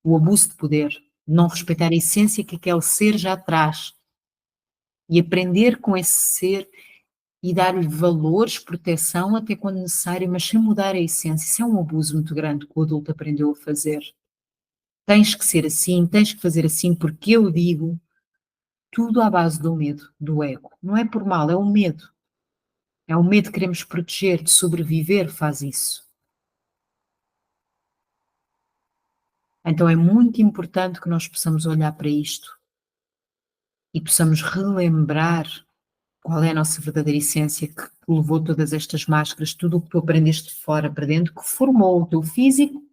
O abuso de poder, não respeitar a essência que aquele ser já traz e aprender com esse ser e dar-lhe valores, proteção, até quando necessário, mas sem mudar a essência. Isso é um abuso muito grande que o adulto aprendeu a fazer. Tens que ser assim, tens que fazer assim, porque eu digo, tudo à base do medo, do ego. Não é por mal, é o medo. É o medo que queremos proteger, de sobreviver, faz isso. Então é muito importante que nós possamos olhar para isto e possamos relembrar qual é a nossa verdadeira essência que levou todas estas máscaras, tudo o que tu aprendeste de fora para dentro, que formou o teu físico,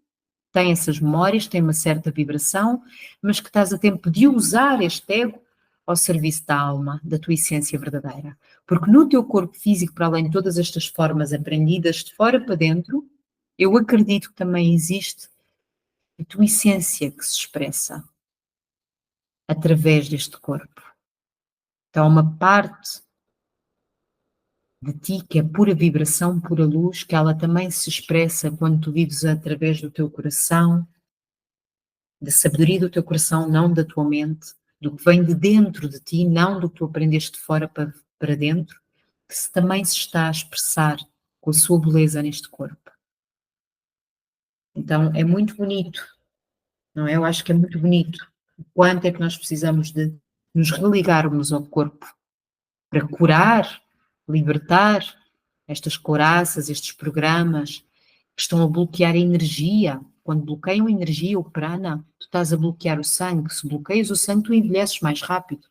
tem essas memórias, tem uma certa vibração, mas que estás a tempo de usar este ego ao serviço da alma, da tua essência verdadeira. Porque no teu corpo físico, para além de todas estas formas aprendidas de fora para dentro, eu acredito que também existe a tua essência que se expressa através deste corpo. Então, há uma parte de ti que é pura vibração, pura luz, que ela também se expressa quando tu vives através do teu coração, da sabedoria do teu coração, não da tua mente, do que vem de dentro de ti, não do que tu aprendeste de fora para dentro. que também se está a expressar com a sua beleza neste corpo. Então é muito bonito, não é? Eu acho que é muito bonito o quanto é que nós precisamos de nos religarmos ao corpo para curar, libertar estas couraças, estes programas que estão a bloquear a energia. Quando bloqueiam a energia, o prana, tu estás a bloquear o sangue. Se bloqueias o sangue, tu envelheces mais rápido.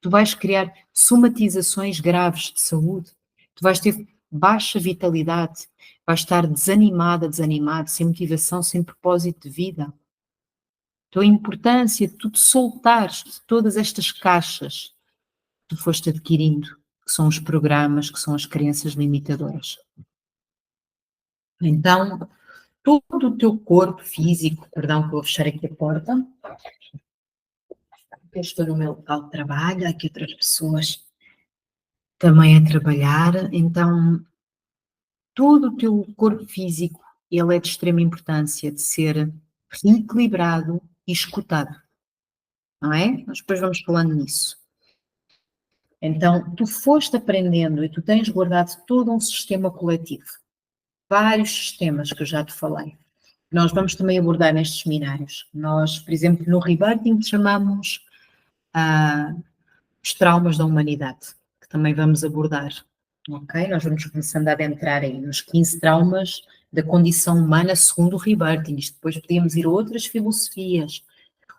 Tu vais criar somatizações graves de saúde. Tu vais ter baixa vitalidade. Vais estar desanimada, desanimado, sem motivação, sem propósito de vida. Então a importância de tu te soltares de todas estas caixas que tu foste adquirindo, que são os programas, que são as crenças limitadoras. Então, todo o teu corpo físico, perdão que eu vou fechar aqui a porta, eu estou no meu local de trabalho, há aqui outras pessoas também a trabalhar, então todo o teu corpo físico, ele é de extrema importância de ser reequilibrado e escutado, não é? Nós depois vamos falando nisso. Então, tu foste aprendendo e tu tens guardado todo um sistema coletivo, vários sistemas que eu já te falei. Nós vamos também abordar nestes seminários. Nós, por exemplo, no Rebirthing chamamos os traumas da humanidade, que também vamos abordar, ok? Nós vamos começando a adentrar aí nos 15 traumas da condição humana segundo o Rebirthing. Isto depois podíamos ir a outras filosofias.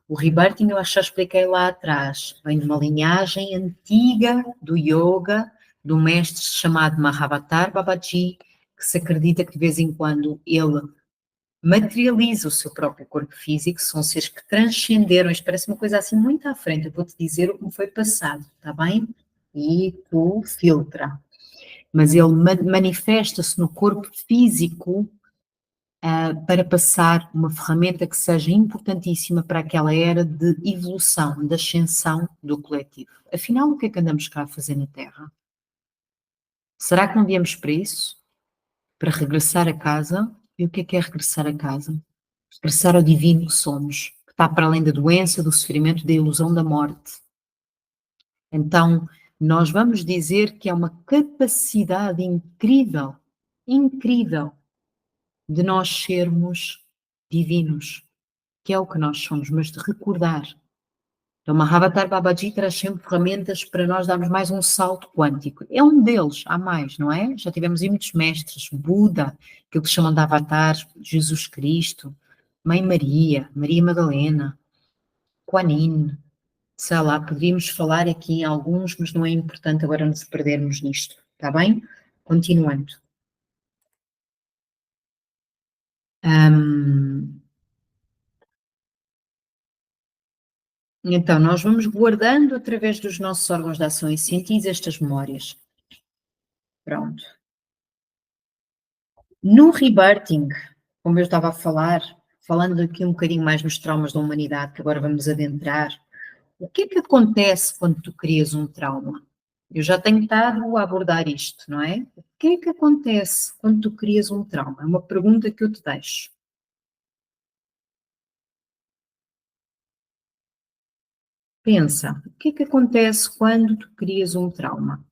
O Rebirthing eu acho que já expliquei lá atrás. Vem de uma linhagem antiga do yoga, de um mestre chamado Mahavatar Babaji, que se acredita que de vez em quando ele materializa o seu próprio corpo físico, são seres que transcenderam, isto parece uma coisa assim muito à frente, eu vou-te dizer o que me foi passado, está bem? E tu filtra. Mas ele manifesta-se no corpo físico para passar uma ferramenta que seja importantíssima para aquela era de evolução, de ascensão do coletivo. Afinal, o que é que andamos cá a fazer na Terra? Será que não viemos para isso? Para regressar a casa? E o que é regressar a casa? Regressar ao divino que somos, que está para além da doença, do sofrimento, da ilusão da morte. Então, nós vamos dizer que é uma capacidade incrível, incrível, de nós sermos divinos, que é o que nós somos, mas de recordar. Então, Mahavatar Babaji traz sempre ferramentas para nós darmos mais um salto quântico. É um deles, há mais, não é? Já tivemos aí muitos mestres, Buda, aquilo que chamam de avatares, Jesus Cristo, Mãe Maria, Maria Madalena, Kuan Yin, sei lá, poderíamos falar aqui em alguns, mas não é importante agora nos perdermos nisto, está bem? Continuando. Então, nós vamos guardando através dos nossos órgãos de ação e sentidos estas memórias. Pronto. No rebirthing, como eu estava a falar, falando aqui um bocadinho mais nos traumas da humanidade, que agora vamos adentrar, o que é que acontece quando tu crias um trauma? Eu já tenho estado a abordar isto, não é? O que é que acontece quando tu crias um trauma? É uma pergunta que eu te deixo. Pensa, o que é que acontece quando tu crias um trauma?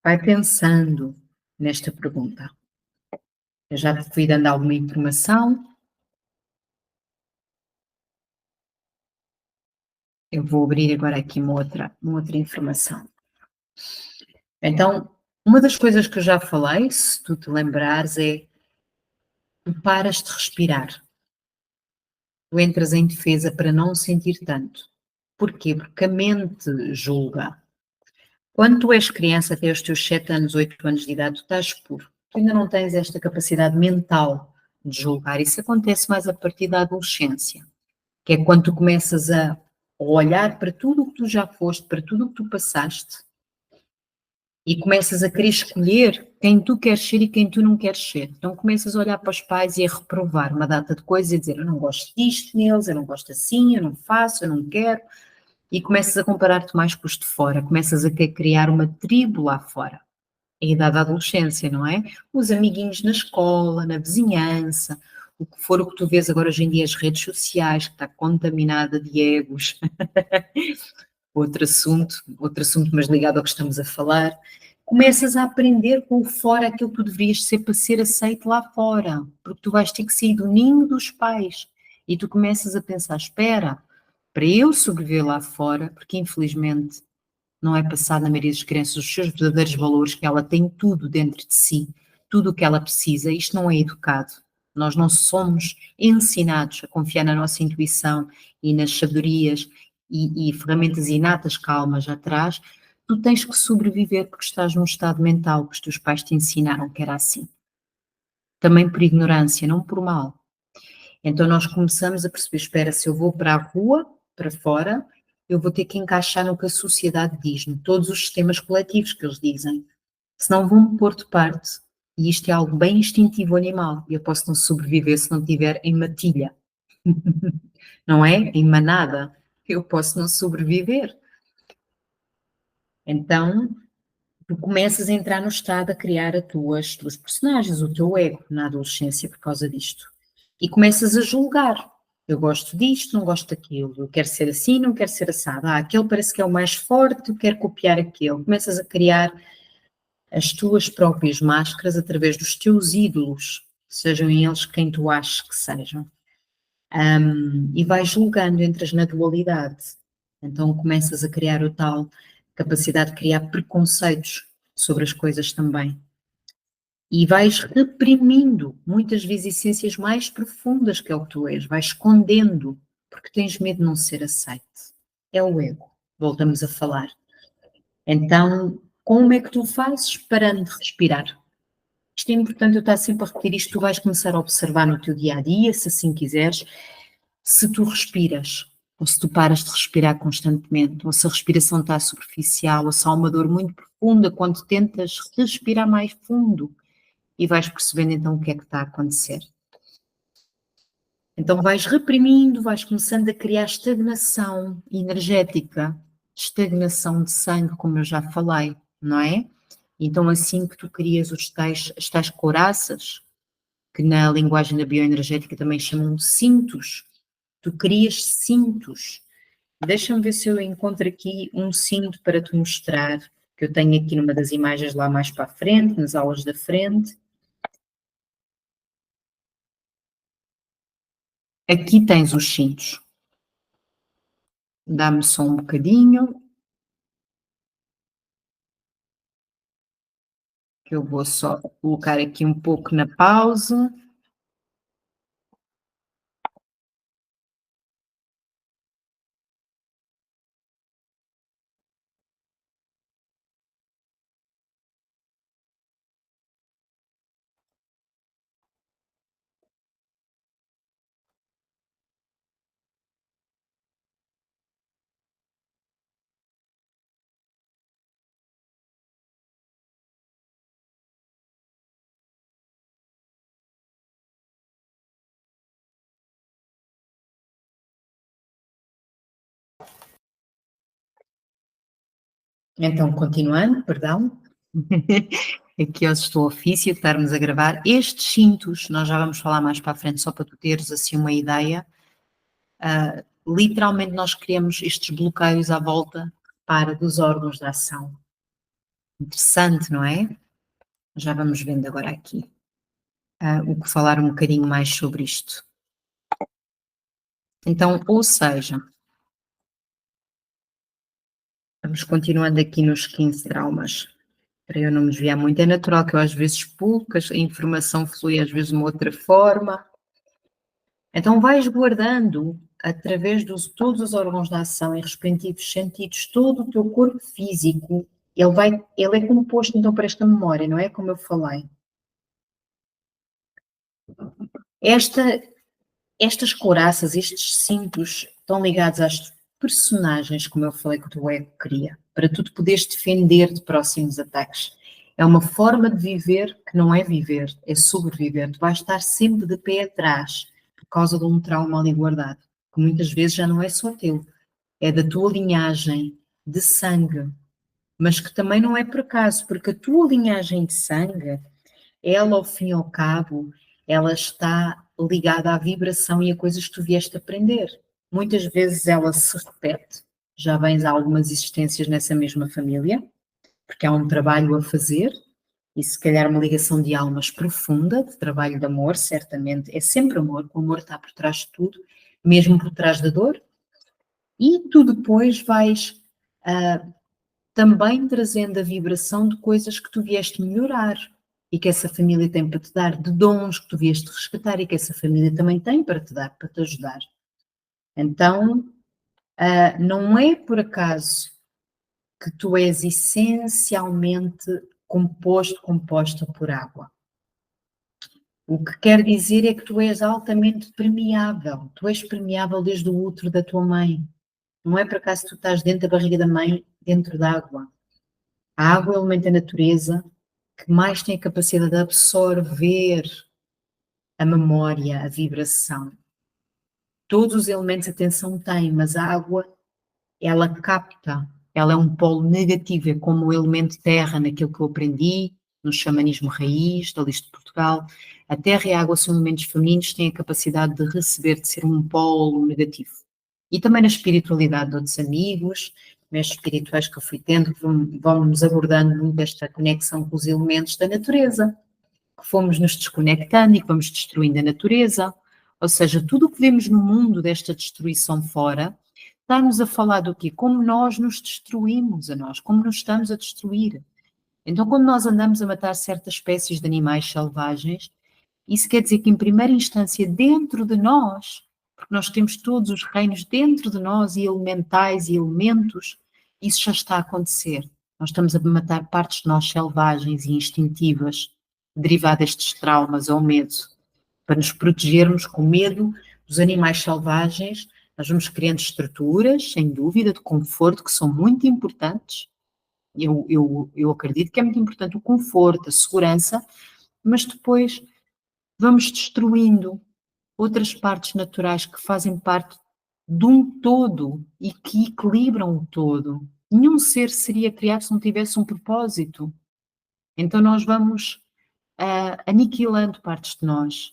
Vai pensando nesta pergunta. Eu já te fui dando alguma informação. Eu vou abrir agora aqui uma outra informação. Então, uma das coisas que eu já falei, se tu te lembrares, é tu paras de respirar. Tu entras em defesa para não sentir tanto. Porquê? Porque a mente julga. Quando tu és criança, até os teus 7 anos, 8 anos de idade, tu estás puro. Tu ainda não tens esta capacidade mental de julgar. Isso acontece mais a partir da adolescência, que é quando tu começas a olhar para tudo o que tu já foste, para tudo o que tu passaste, e começas a querer escolher quem tu queres ser e quem tu não queres ser. Então começas a olhar para os pais e a reprovar uma data de coisas e a dizer eu não gosto disto neles, eu não gosto assim, eu não faço, eu não quero. E começas a comparar-te mais com os de fora, começas a querer criar uma tribo lá fora. É a idade da adolescência, não é? Os amiguinhos na escola, na vizinhança, o que for o que tu vês agora hoje em dia, as redes sociais, que está contaminada de egos, outro assunto, mas ligado ao que estamos a falar, começas a aprender com o fora aquilo que tu deverias ser para ser aceito lá fora, porque tu vais ter que sair do ninho dos pais e tu começas a pensar, espera, para eu sobreviver lá fora, porque infelizmente não é passado na maioria das crianças os seus verdadeiros valores, que ela tem tudo dentro de si, tudo o que ela precisa, isto não é educado. Nós não somos ensinados a confiar na nossa intuição e nas sabedorias e ferramentas inatas que a alma já traz. Tu tens que sobreviver porque estás num estado mental que os teus pais te ensinaram que era assim. Também por ignorância, não por mal. Então nós começamos a perceber, espera, se eu vou para a rua, para fora, eu vou ter que encaixar no que a sociedade diz-me, todos os sistemas coletivos que eles dizem. Senão vão-me pôr de parte. E isto é algo bem instintivo animal. Eu posso não sobreviver se não estiver em matilha. Não é? Em manada. Eu posso não sobreviver. Então, tu começas a entrar no estado a criar as tuas personagens, o teu ego na adolescência por causa disto. E começas a julgar. Eu gosto disto, não gosto daquilo. Eu quero ser assim, não quero ser assado. Ah, aquele parece que é o mais forte, eu quero copiar aquele. Começas a criar as tuas próprias máscaras através dos teus ídolos, sejam eles quem tu achas que sejam. E vais julgando, entras na dualidade. Então começas a criar o tal capacidade de criar preconceitos sobre as coisas também. E vais reprimindo, muitas vezes, essências mais profundas que é o que tu és, vais escondendo, porque tens medo de não ser aceite. É o ego, voltamos a falar. Então, como é que tu fazes? Parando de respirar. Isto é importante, eu estou sempre a repetir isto, tu vais começar a observar no teu dia-a-dia, se assim quiseres, se tu respiras, ou se tu paras de respirar constantemente, ou se a respiração está superficial, ou se há uma dor muito profunda quando tentas respirar mais fundo e vais percebendo então o que é que está a acontecer. Então vais reprimindo, vais começando a criar estagnação energética, estagnação de sangue, como eu já falei, não é? Então assim que tu crias as tais couraças, que na linguagem da bioenergética também chamam de cintos, tu crias cintos. Deixa-me ver se eu encontro aqui um cinto para te mostrar, que eu tenho aqui numa das imagens lá mais para a frente, nas aulas da frente. Aqui tens os cintos. Dá-me só um bocadinho, que eu vou só colocar aqui um pouco na pausa. Então, continuando, perdão. Aqui eu estou ofício de estarmos a gravar. Estes cintos, nós já vamos falar mais para a frente, só para tu teres assim uma ideia. Literalmente nós criamos estes bloqueios à volta dos órgãos de ação. Interessante, não é? Já vamos vendo agora aqui o que falar um bocadinho mais sobre isto. Então, ou seja, vamos continuando aqui nos 15 traumas, para eu não me desviar muito. É natural que eu às vezes pulo, que a informação flui às vezes de uma outra forma. Então vais guardando, através de todos os órgãos da ação e respectivos sentidos, todo o teu corpo físico, ele é composto então por esta memória, não é? Como eu falei. Estas couraças, estes cintos, estão ligados às personagens, como eu falei, que o teu ego cria, para tu te poderes defender de próximos ataques. É uma forma de viver que não é viver, é sobreviver. Tu vais estar sempre de pé atrás, por causa de um trauma ali guardado, que muitas vezes já não é só teu, é da tua linhagem de sangue, mas que também não é por acaso, porque a tua linhagem de sangue, ela ao fim e ao cabo, ela está ligada à vibração e a coisas que tu vieste aprender. Muitas vezes ela se repete, já vens há algumas existências nessa mesma família, porque há um trabalho a fazer, e se calhar uma ligação de almas profunda, de trabalho de amor, certamente, é sempre amor, o amor está por trás de tudo, mesmo por trás da dor, e tu depois vais também trazendo a vibração de coisas que tu vieste melhorar e que essa família tem para te dar, de dons que tu vieste resgatar e que essa família também tem para te dar, para te ajudar. Então, não é por acaso que tu és essencialmente composta por água. O que quer dizer é que tu és altamente permeável. Tu és permeável desde o útero da tua mãe. Não é por acaso que tu estás dentro da barriga da mãe, dentro da água. A água é o elemento da natureza que mais tem a capacidade de absorver a memória, a vibração. Todos os elementos, atenção, têm, mas a água, ela capta, ela é um polo negativo, é como o elemento terra, naquilo que eu aprendi, no xamanismo raiz, da lista de Portugal. A terra e a água são elementos femininos, têm a capacidade de receber, de ser um polo negativo. E também na espiritualidade de outros amigos, mestres espirituais que eu fui tendo, que vão-nos abordando muito esta conexão com os elementos da natureza, que fomos nos desconectando e que vamos destruindo a natureza. Ou seja, tudo o que vemos no mundo desta destruição fora, está-nos a falar do quê? Como nós nos destruímos a nós, como nos estamos a destruir. Então, quando nós andamos a matar certas espécies de animais selvagens, isso quer dizer que, em primeira instância, dentro de nós, porque nós temos todos os reinos dentro de nós, e elementais e elementos, isso já está a acontecer. Nós estamos a matar partes de nós selvagens e instintivas, derivadas destes traumas ou medo, para nos protegermos com medo dos animais selvagens. Nós vamos criando estruturas, sem dúvida, de conforto, que são muito importantes. Eu acredito que é muito importante o conforto, a segurança, mas depois vamos destruindo outras partes naturais que fazem parte de um todo e que equilibram o todo. Nenhum ser seria criado se não tivesse um propósito. Então nós vamos aniquilando partes de nós.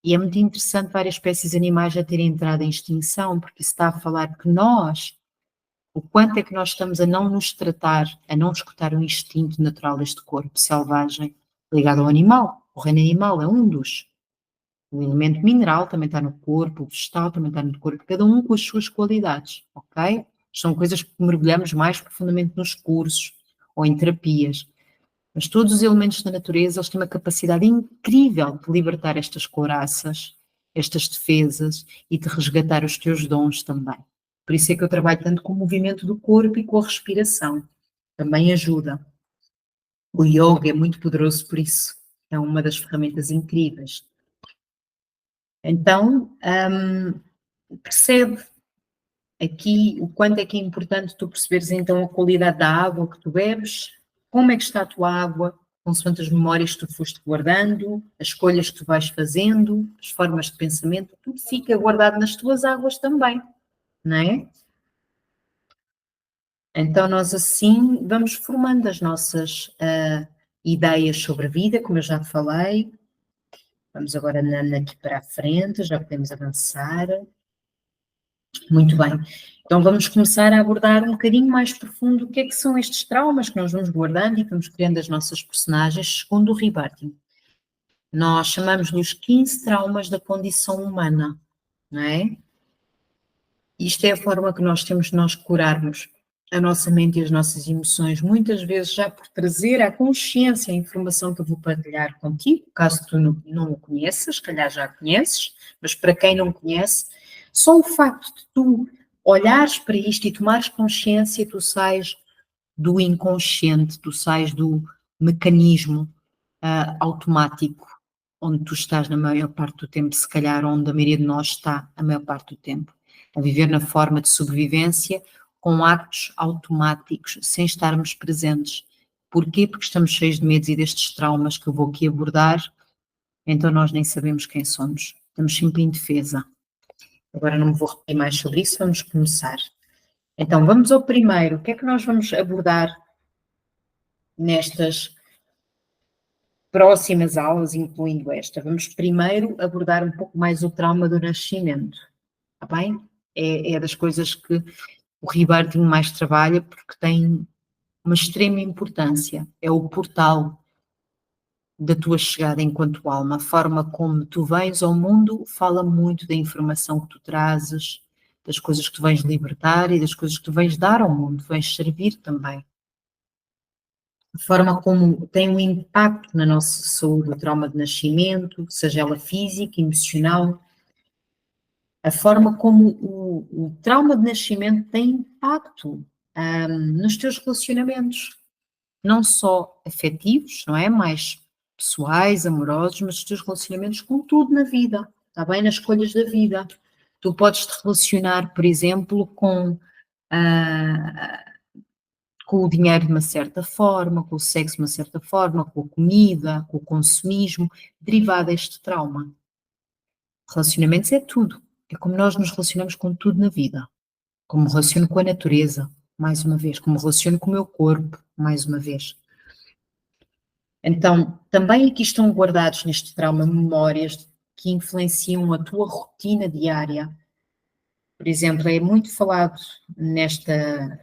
E é muito interessante várias espécies animais a terem entrado em extinção, porque isso está a falar que nós, o quanto é que nós estamos a não nos tratar, a não escutar o instinto natural deste corpo selvagem ligado ao animal. O reino animal é um dos. O elemento mineral também está no corpo, o vegetal também está no corpo, cada um com as suas qualidades, ok? São coisas que mergulhamos mais profundamente nos cursos ou em terapias. Mas todos os elementos da natureza, eles têm uma capacidade incrível de libertar estas couraças, estas defesas e de resgatar os teus dons também. Por isso é que eu trabalho tanto com o movimento do corpo e com a respiração. Também ajuda. O yoga é muito poderoso por isso. É uma das ferramentas incríveis. Então, percebe aqui o quanto é que é importante tu perceberes então a qualidade da água que tu bebes, como é que está a tua água, consoante as memórias que tu foste guardando, as escolhas que tu vais fazendo, as formas de pensamento, tudo fica guardado nas tuas águas também, não é? Então nós assim vamos formando as nossas ideias sobre a vida, como eu já falei. Vamos agora aqui para a frente, já podemos avançar. Muito bem. Então vamos começar a abordar um bocadinho mais profundo o que é que são estes traumas que nós vamos guardando e que vamos criando as nossas personagens segundo o Rebirthing. Nós chamamos-lhe os 15 traumas da condição humana, não é? Isto é a forma que nós temos de nós curarmos a nossa mente e as nossas emoções, muitas vezes já por trazer à consciência a informação que eu vou partilhar contigo, caso tu não o conheças, se calhar já conheces, mas para quem não conhece, só o facto de tu olhares para isto e tomares consciência, tu sais do inconsciente, tu sais do mecanismo automático, onde tu estás na maior parte do tempo, se calhar onde a maioria de nós está a maior parte do tempo, a viver na forma de sobrevivência, com actos automáticos, sem estarmos presentes. Porquê? Porque estamos cheios de medos e destes traumas que eu vou aqui abordar, então nós nem sabemos quem somos, estamos sempre em defesa. Agora não me vou repetir mais sobre isso, vamos começar. Então vamos ao primeiro, o que é que nós vamos abordar nestas próximas aulas, incluindo esta, vamos primeiro abordar um pouco mais o trauma do nascimento, está bem? É das coisas que o rebirthing mais trabalha porque tem uma extrema importância, é o portal da tua chegada enquanto alma, a forma como tu vens ao mundo fala muito da informação que tu trazes, das coisas que tu vens libertar e das coisas que tu vens dar ao mundo, vens servir também. A forma como tem um impacto na nossa saúde, o trauma de nascimento, seja ela física, emocional, a forma como o trauma de nascimento tem impacto nos teus relacionamentos, não só afetivos, não é? Mais pessoais, amorosos, mas os teus relacionamentos com tudo na vida, está bem? Nas escolhas da vida. Tu podes te relacionar, por exemplo, ah, com o dinheiro de uma certa forma, com o sexo de uma certa forma, com a comida, com o consumismo, derivado deste trauma. Relacionamentos é tudo. É como nós nos relacionamos com tudo na vida. Como me relaciono com a natureza, mais uma vez. Como me relaciono com o meu corpo, mais uma vez. Então, também aqui estão guardados neste trauma memórias que influenciam a tua rotina diária. Por exemplo, é muito falado nesta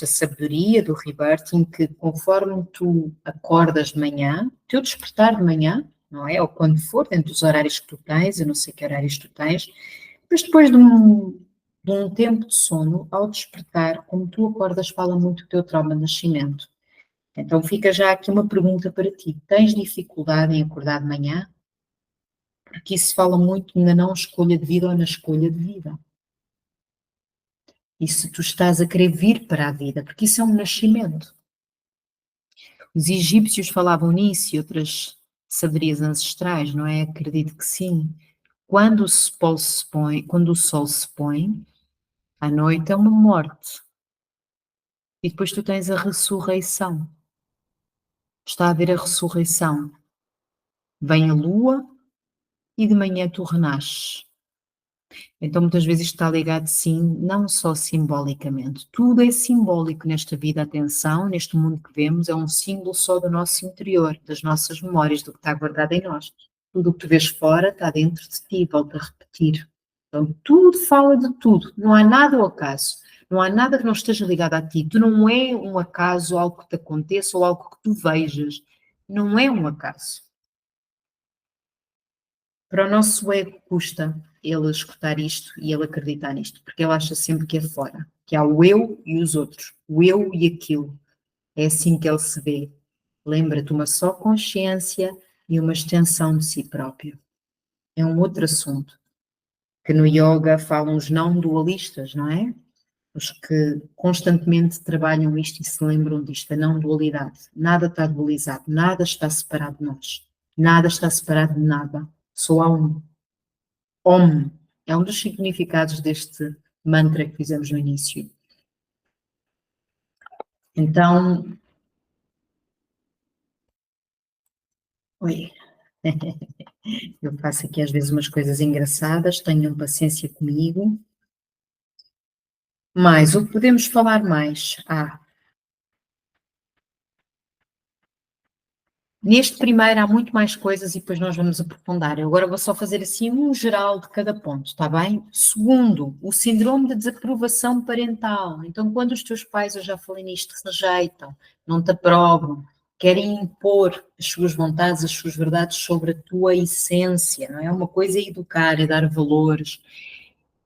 sabedoria do rebirthing que conforme tu acordas de manhã, teu despertar de manhã, não é? Ou quando for, dentro dos horários que tu tens, eu não sei que horários tu tens, mas depois de um tempo de sono, ao despertar, como tu acordas, fala muito do teu trauma de nascimento. Então fica já aqui uma pergunta para ti. Tens dificuldade em acordar de manhã? Porque isso fala muito na não escolha de vida ou na escolha de vida. E se tu estás a querer vir para a vida, porque isso é um nascimento. Os egípcios falavam nisso e outras saberias ancestrais, não é? Acredito que sim. Quando quando o sol se põe, à noite é uma morte. E depois tu tens a ressurreição. Está a haver a ressurreição. Vem a lua e de manhã tu renasces. Então muitas vezes isto está ligado sim, não só simbolicamente. Tudo é simbólico nesta vida, atenção, neste mundo que vemos, é um símbolo só do nosso interior, das nossas memórias, do que está guardado em nós. Tudo o que tu vês fora está dentro de ti, volto a repetir. Então tudo fala de tudo, não há nada ao acaso. Não há nada que não esteja ligado a ti. Tu não é um acaso, algo que te aconteça ou algo que tu vejas. Não é um acaso. Para o nosso ego custa ele escutar isto e ele acreditar nisto, porque ele acha sempre que é fora, que há o eu e os outros, o eu e aquilo. É assim que ele se vê. Lembra-te, uma só consciência e uma extensão de si próprio. É um outro assunto, que no yoga falam os não dualistas, não é? Os que constantemente trabalham isto e se lembram disto, a não dualidade. Nada está dualizado, nada está separado de nós. Nada está separado de nada. Só há um. Om é um dos significados deste mantra que fizemos no início. Então, oi, eu faço aqui às vezes umas coisas engraçadas, tenham paciência comigo. Mas o que podemos falar mais? Neste primeiro há muito mais coisas e depois nós vamos aprofundar. Eu agora vou só fazer assim um geral de cada ponto, está bem? Segundo, o síndrome de desaprovação parental. Então, quando os teus pais, eu já falei nisto, rejeitam, não te aprovam, querem impor as suas vontades, as suas verdades sobre a tua essência, não é? Uma coisa é educar, é dar valores.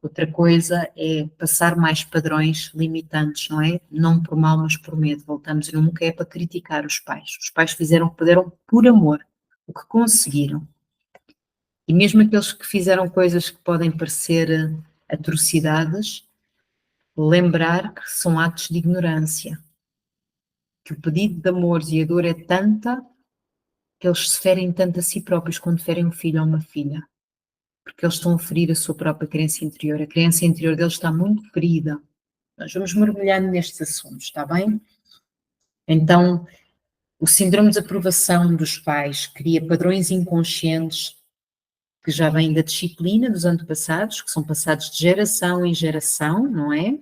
Outra coisa é passar mais padrões limitantes, não é? Não por mal, mas por medo. Voltamos e nunca é para criticar os pais. Os pais fizeram o que puderam por amor, o que conseguiram. E mesmo aqueles que fizeram coisas que podem parecer atrocidades, lembrar que são atos de ignorância. Que o pedido de amor e a dor é tanta que eles se ferem tanto a si próprios quando ferem um filho ou uma filha. Porque eles estão a ferir a sua própria crença interior. A crença interior deles está muito ferida. Nós vamos mergulhando nestes assuntos, está bem? Então, o síndrome de desaprovação dos pais cria padrões inconscientes que já vêm da disciplina dos antepassados, que são passados de geração em geração, não é?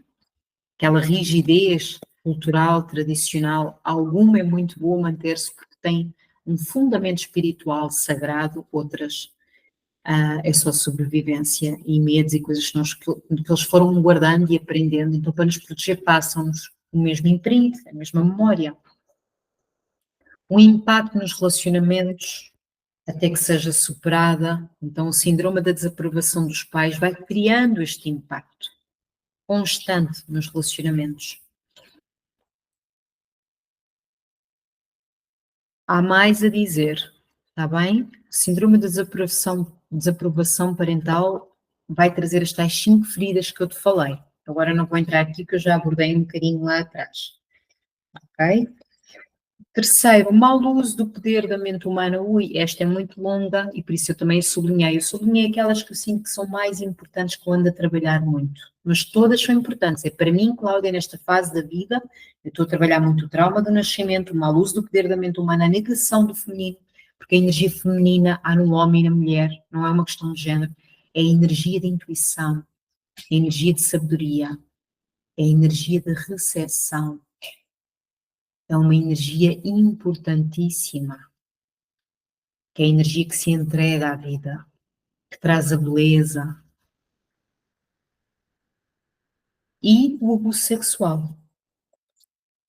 Aquela rigidez cultural, tradicional, alguma é muito boa manter-se porque tem um fundamento espiritual sagrado, outras é só sobrevivência e medos e coisas que eles foram guardando e aprendendo. Então, para nos proteger, passam-nos o mesmo imprint, a mesma memória. O impacto nos relacionamentos, até que seja superada. Então, o síndrome da desaprovação dos pais vai criando este impacto constante nos relacionamentos. Há mais a dizer, está bem? O síndrome da desaprovação parental vai trazer as tais 5 feridas que eu te falei. Agora não vou entrar aqui, que eu já abordei um bocadinho lá atrás. Ok? Terceiro, mau uso do poder da mente humana. Ui, esta é muito longa e por isso eu também sublinhei. Eu sublinhei aquelas que eu sinto que são mais importantes, que eu ando a trabalhar muito. Mas todas são importantes. É para mim, Cláudia, nesta fase da vida, eu estou a trabalhar muito o trauma do nascimento, o mau uso do poder da mente humana, a negação do feminino, porque a energia feminina há no homem e na mulher, não é uma questão de género, é a energia de intuição, é a energia de sabedoria, é a energia de recepção. É uma energia importantíssima, que é a energia que se entrega à vida, que traz a beleza. E o abuso sexual.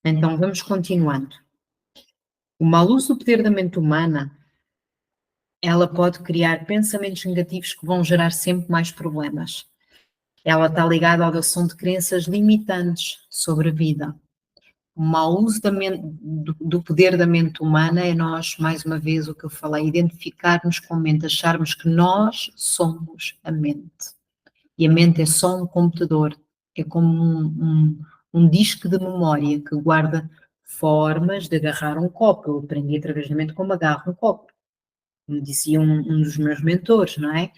Então, vamos continuando. O mau uso do poder da mente humana, ela pode criar pensamentos negativos que vão gerar sempre mais problemas. Ela está ligada à adoção de crenças limitantes sobre a vida. O mau uso do poder da mente humana é nós, mais uma vez, o que eu falei, identificarmos com a mente, acharmos que nós somos a mente. E a mente é só um computador, é como um disco de memória que guarda formas de agarrar um copo. Eu aprendi através da mente como agarro um copo, como dizia um dos meus mentores, não é?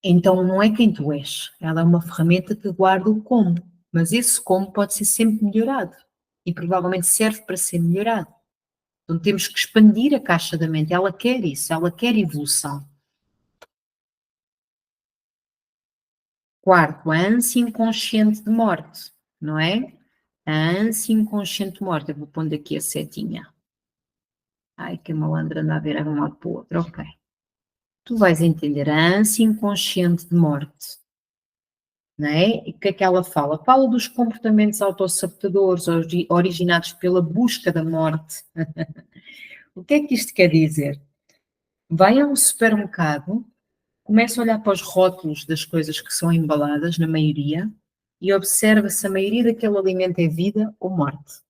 Então não é quem tu és, ela é uma ferramenta que guarda o como, mas esse como pode ser sempre melhorado e provavelmente serve para ser melhorado. Então temos que expandir a caixa da mente, ela quer isso, ela quer evolução. Quarto, a ânsia inconsciente de morte, não é? A ânsia inconsciente de morte, eu vou pondo aqui a setinha. Ai, que malandra anda a ver de um lado para o outro, ok. Tu vais entender a ânsia inconsciente de morte. Não é? E o que é que ela fala? Fala dos comportamentos autossabotadores originados pela busca da morte. O que é que isto quer dizer? Vai a um supermercado, começa a olhar para os rótulos das coisas que são embaladas, na maioria, e observa se a maioria daquele alimento é vida ou morte.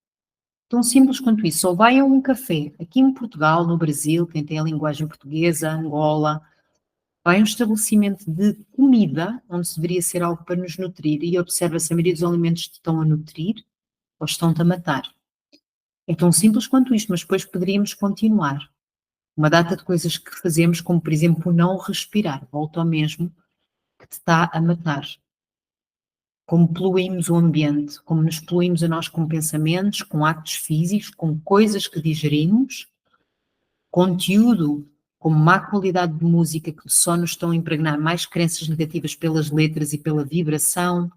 Tão simples quanto isso. Ou vai a um café, aqui em Portugal, no Brasil, quem tem a linguagem portuguesa, Angola, vai a um estabelecimento de comida, onde se deveria ser algo para nos nutrir, e observa se a maioria dos alimentos te estão a nutrir ou estão-te a matar. É tão simples quanto isto, mas depois poderíamos continuar. Uma data de coisas que fazemos, como por exemplo não respirar, volta ao mesmo, que te está a matar. Como poluímos o ambiente, como nos poluímos a nós com pensamentos, com atos físicos, com coisas que digerimos, conteúdo com má qualidade de música que só nos estão a impregnar mais crenças negativas pelas letras e pela vibração,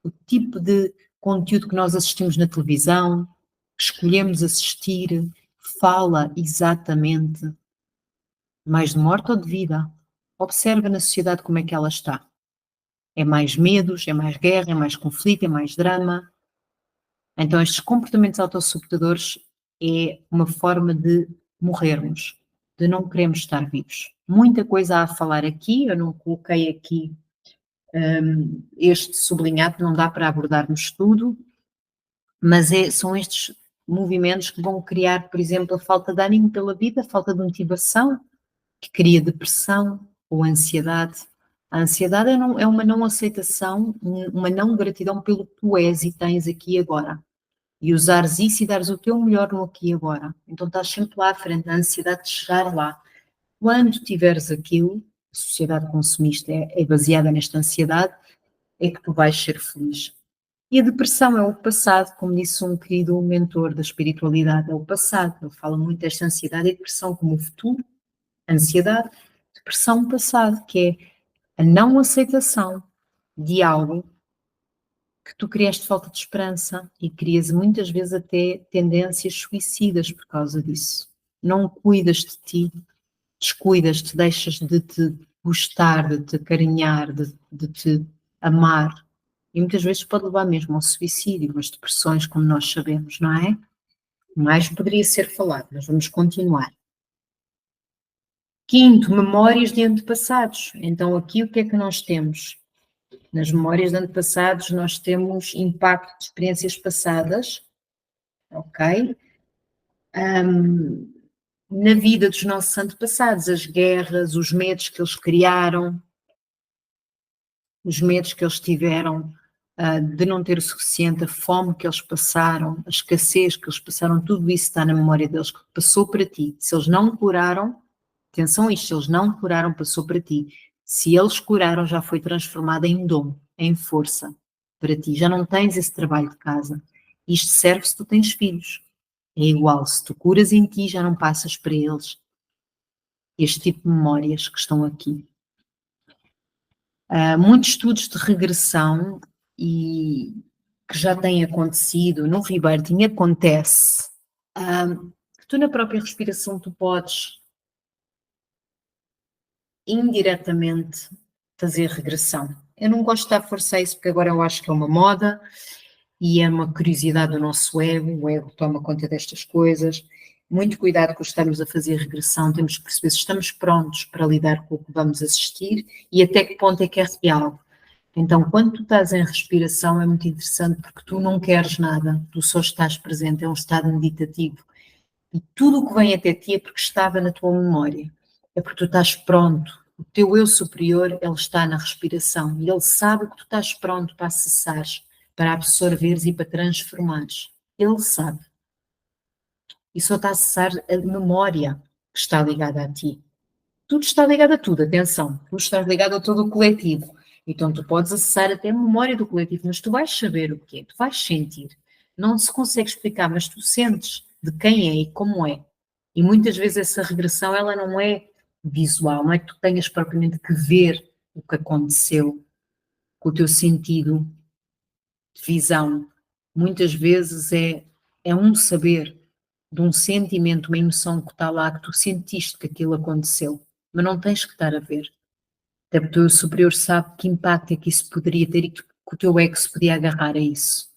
o tipo de conteúdo que nós assistimos na televisão, que escolhemos assistir, fala exatamente mais de morte ou de vida. Observa na sociedade como é que ela está. É mais medos, é mais guerra, é mais conflito, é mais drama. Então estes comportamentos autossabotadores é uma forma de morrermos, de não queremos estar vivos. Muita coisa a falar aqui, eu não coloquei aqui este sublinhado, não dá para abordarmos tudo, mas são estes movimentos que vão criar, por exemplo, a falta de ânimo pela vida, a falta de motivação, que cria depressão ou ansiedade. A ansiedade é uma não aceitação, uma não gratidão pelo que tu és e tens aqui e agora. E usares isso e dares o teu melhor no aqui e agora. Então estás sempre lá à frente, a ansiedade de chegar lá. Quando tiveres aquilo, a sociedade consumista é baseada nesta ansiedade, é que tu vais ser feliz. E a depressão é o passado, como disse um querido mentor da espiritualidade, é o passado. Ele fala muito desta ansiedade e depressão como o futuro, ansiedade, depressão, passado, que é a não aceitação de algo que tu criaste falta de esperança e crias muitas vezes até tendências suicidas por causa disso. Não cuidas de ti, descuidas-te, deixas de te gostar, de te carinhar, de te amar. E muitas vezes pode levar mesmo ao suicídio, às depressões, como nós sabemos, não é? Mais poderia ser falado, mas vamos continuar. Quinto, memórias de antepassados. Então, aqui o que é que nós temos? Nas memórias de antepassados, nós temos impacto de experiências passadas, ok? Na vida dos nossos antepassados, as guerras, os medos que eles criaram, os medos que eles tiveram de não ter o suficiente, a fome que eles passaram, a escassez que eles passaram, tudo isso está na memória deles, que passou para ti. Se eles não curaram, atenção a isto, se eles não curaram, passou para ti. Se eles curaram, já foi transformado em dom, em força para ti. Já não tens esse trabalho de casa. Isto serve se tu tens filhos. É igual, se tu curas em ti, já não passas para eles este tipo de memórias que estão aqui. Muitos estudos de regressão e que já têm acontecido no rebirthing acontece que tu na própria respiração tu podes indiretamente fazer regressão. Eu não gosto de dar força a isso porque agora eu acho que é uma moda e é uma curiosidade do nosso ego, o ego toma conta destas coisas. Muito cuidado com estarmos a fazer regressão, temos que perceber se estamos prontos para lidar com o que vamos assistir e até que ponto é que é real. Então, quando tu estás em respiração é muito interessante porque tu não queres nada, tu só estás presente, é um estado meditativo. E tudo o que vem até ti é porque estava na tua memória, é porque tu estás pronto. O teu eu superior, ele está na respiração e ele sabe que tu estás pronto para acessares, para absorveres e para transformares. Ele sabe. E só está a acessar a memória que está ligada a ti. Tudo está ligado a tudo, atenção, tudo está ligado a todo o coletivo. Então tu podes acessar até a memória do coletivo, mas tu vais saber o que é, tu vais sentir. Não se consegue explicar, mas tu sentes de quem é e como é. E muitas vezes essa regressão, ela não é visual, não é que tu tenhas propriamente que ver o que aconteceu com o teu sentido de visão. Muitas vezes é um saber de um sentimento, uma emoção que está lá, que tu sentiste que aquilo aconteceu, mas não tens que estar a ver. Até porque o teu superior sabe que impacto é que isso poderia ter e que o teu ego se podia agarrar a isso.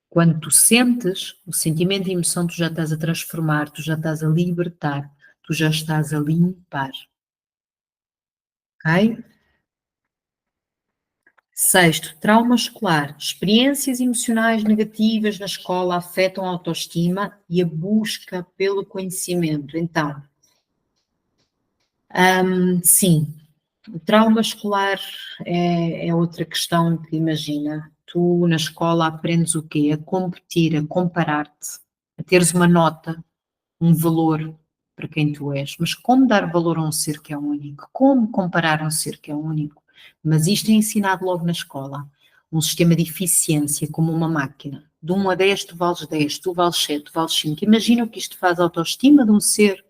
Quando tu sentes o sentimento e a emoção, tu já estás a transformar, tu já estás a libertar, tu já estás a limpar. Ok? Sexto, trauma escolar. Experiências emocionais negativas na escola afetam a autoestima e a busca pelo conhecimento. Então, sim, o trauma escolar é outra questão que imagina. Tu na escola aprendes o quê? A competir, a comparar-te, a teres uma nota, um valor para quem tu és. Mas como dar valor a um ser que é único? Como comparar um ser que é único? Mas isto é ensinado logo na escola. Um sistema de eficiência, como uma máquina. De 1 a 10, tu vales 10, tu vales 7, tu vales 5. Imagina o que isto faz à autoestima de um ser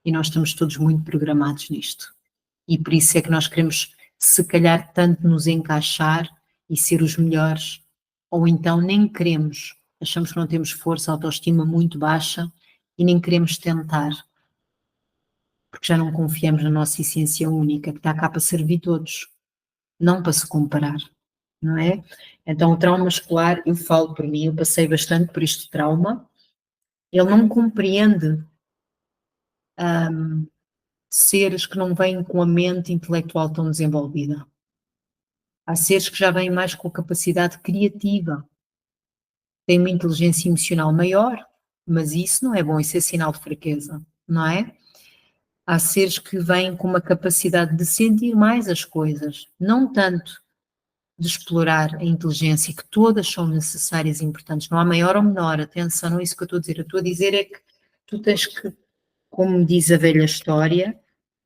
e nós estamos todos muito programados nisto. E por isso é que nós queremos, se calhar, tanto nos encaixar e ser os melhores, ou então nem queremos, achamos que não temos força, autoestima muito baixa e nem queremos tentar, porque já não confiamos na nossa essência única, que está cá para servir todos, não para se comparar, não é? Então o trauma escolar, eu falo por mim, eu passei bastante por este trauma, ele não compreende seres que não vêm com a mente intelectual tão desenvolvida. Há seres que já vêm mais com a capacidade criativa, têm uma inteligência emocional maior, mas isso não é bom, isso é sinal de fraqueza, não é? Há seres que vêm com uma capacidade de sentir mais as coisas, não tanto de explorar a inteligência, que todas são necessárias e importantes, não há maior ou menor, atenção, não é isso que eu estou a dizer. Eu estou a dizer é que tu tens que, como diz a velha história,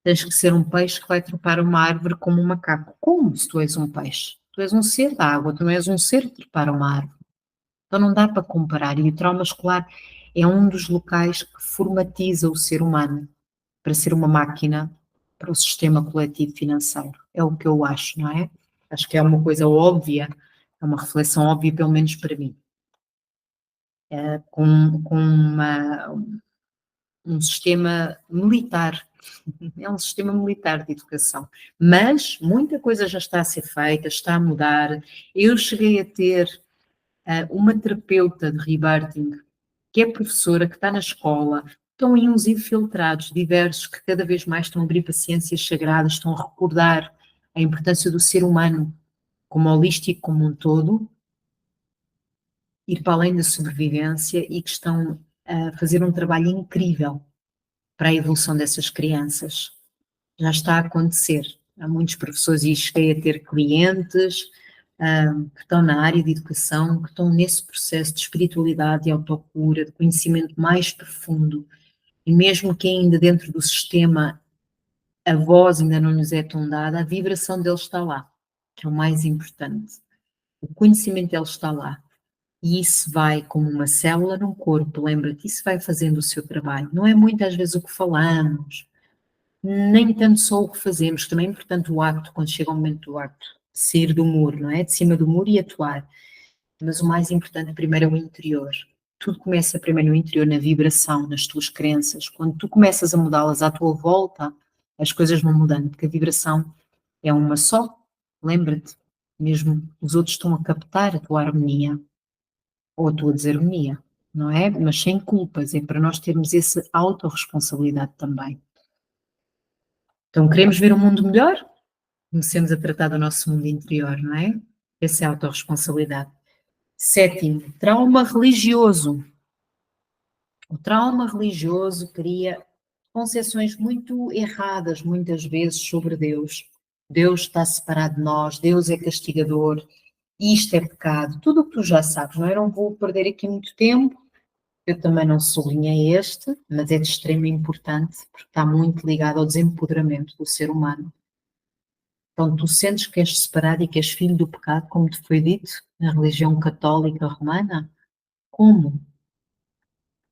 tens que ser um peixe que vai trepar uma árvore como um macaco. Como se tu és um peixe? Tu és um ser da água, tu não és um ser que trepar uma árvore. Então não dá para comparar. E o trauma escolar é um dos locais que formatiza o ser humano para ser uma máquina para o sistema coletivo financeiro. É o que eu acho, não é? Acho que é uma coisa óbvia, É uma reflexão óbvia, pelo menos para mim. Com um sistema militar, é um sistema militar de educação, mas muita coisa já está a ser feita, está a mudar. Eu cheguei a ter uma terapeuta de rebirthing, que é professora, que está na escola, estão aí uns infiltrados diversos que cada vez mais estão a abrir paciências sagradas, estão a recordar a importância do ser humano como holístico, como um todo, ir para além da sobrevivência e que estão a fazer um trabalho incrível para a evolução dessas crianças. Já está a acontecer. Há muitos professores e cheguei a ter clientes que estão na área de educação, que estão nesse processo de espiritualidade e autocura, de conhecimento mais profundo, e mesmo que ainda dentro do sistema a voz ainda não nos é tão dada, a vibração deles está lá, que é o mais importante. O conhecimento deles está lá. E isso vai como uma célula no corpo, lembra-te, isso vai fazendo o seu trabalho. Não é muitas vezes o que falamos, nem tanto só o que fazemos, também é importante o acto, quando chega o momento do acto, sair do muro, não é? De cima do muro e atuar. Mas o mais importante primeiro é o interior. Tudo começa primeiro no interior, na vibração, nas tuas crenças. Quando tu começas a mudá-las à tua volta, as coisas vão mudando, porque a vibração é uma só. Lembra-te, mesmo os outros estão a captar a tua harmonia ou a tua desarmonia, não é? Mas sem culpas, é para nós termos essa autorresponsabilidade também. Então, queremos ver um mundo melhor? Comecemos a tratar do nosso mundo interior, não é? Essa é a autorresponsabilidade. Sétimo, trauma religioso. O trauma religioso cria concepções muito erradas, muitas vezes, sobre Deus. Deus está separado de nós, Deus é castigador, isto é pecado. Tudo o que tu já sabes, não é? Não vou perder aqui muito tempo. Eu também não sublinhei este, mas é de extrema importância, porque está muito ligado ao desempoderamento do ser humano. Então, tu sentes que és separado e que és filho do pecado, como te foi dito na religião católica romana? Como?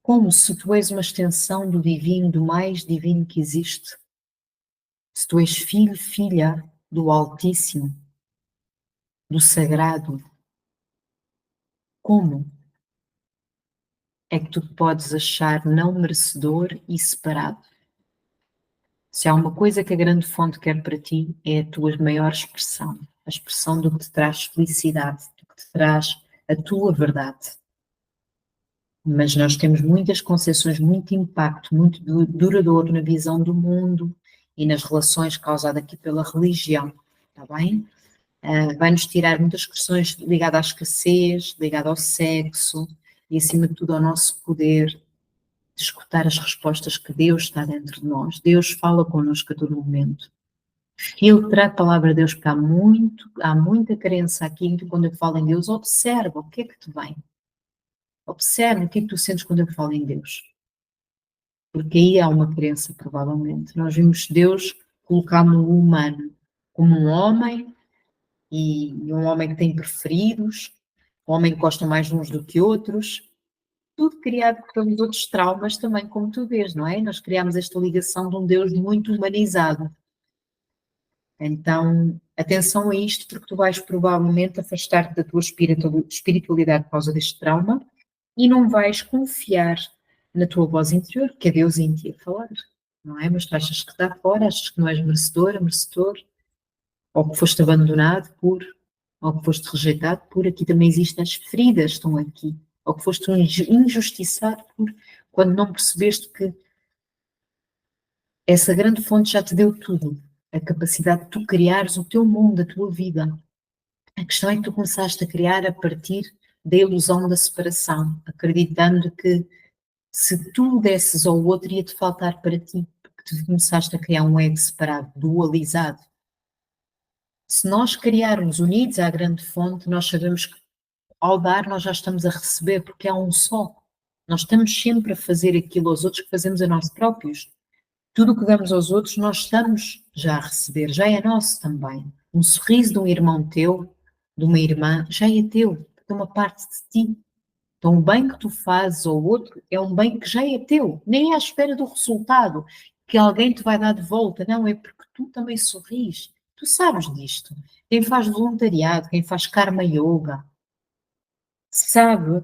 Como se tu és uma extensão do divino, do mais divino que existe? Se tu és filho, filha do Altíssimo, do Sagrado, como é que tu te podes achar não merecedor e separado? Se há uma coisa que a grande fonte quer para ti, é a tua maior expressão, a expressão do que te traz felicidade, do que te traz a tua verdade. Mas nós temos muitas concepções, muito impacto, muito duradouro na visão do mundo e nas relações causadas aqui pela religião, está bem? Vai-nos tirar muitas questões ligadas à escassez, ligadas ao sexo e, acima de tudo, ao nosso poder de escutar as respostas que Deus está dentro de nós. Deus fala connosco a todo momento. Filtra a palavra de Deus, porque há muita crença aqui, então quando eu falo em Deus, observa o que é que te vem. Observa o que é que tu sentes quando eu falo em Deus. Porque aí há uma crença, provavelmente. Nós vimos Deus colocá-lo no humano, como um homem, e um homem que tem preferidos, um homem que gosta mais de uns do que outros, tudo criado pelos outros traumas também, como tu vês, não é? Nós criamos esta ligação de um Deus muito humanizado. Então, atenção a isto, porque tu vais provavelmente afastar-te da tua espiritualidade por causa deste trauma e não vais confiar na tua voz interior, que é Deus em ti a falar, não é? Mas tu achas que está fora, achas que não és merecedora, merecedor, ou que foste abandonado por, ou que foste rejeitado por, aqui também existem as feridas, estão aqui, ou que foste injustiçado por, quando não percebeste que essa grande fonte já te deu tudo, a capacidade de tu criares o teu mundo, a tua vida. A questão é que tu começaste a criar a partir da ilusão da separação, acreditando que se tu desses ao outro ia-te faltar para ti, porque tu começaste a criar um ego separado, dualizado. Se nós criarmos unidos à grande fonte, nós sabemos que ao dar nós já estamos a receber, porque é um só. Nós estamos sempre a fazer aquilo aos outros que fazemos a nós próprios. Tudo o que damos aos outros, nós estamos já a receber, já é nosso também. Um sorriso de um irmão teu, de uma irmã, já é teu, porque é uma parte de ti. Então, o bem que tu fazes ao outro é um bem que já é teu, nem é à espera do resultado que alguém te vai dar de volta, não, é porque tu também sorris, Tu sabes disto. Quem faz voluntariado, quem faz karma yoga, sabe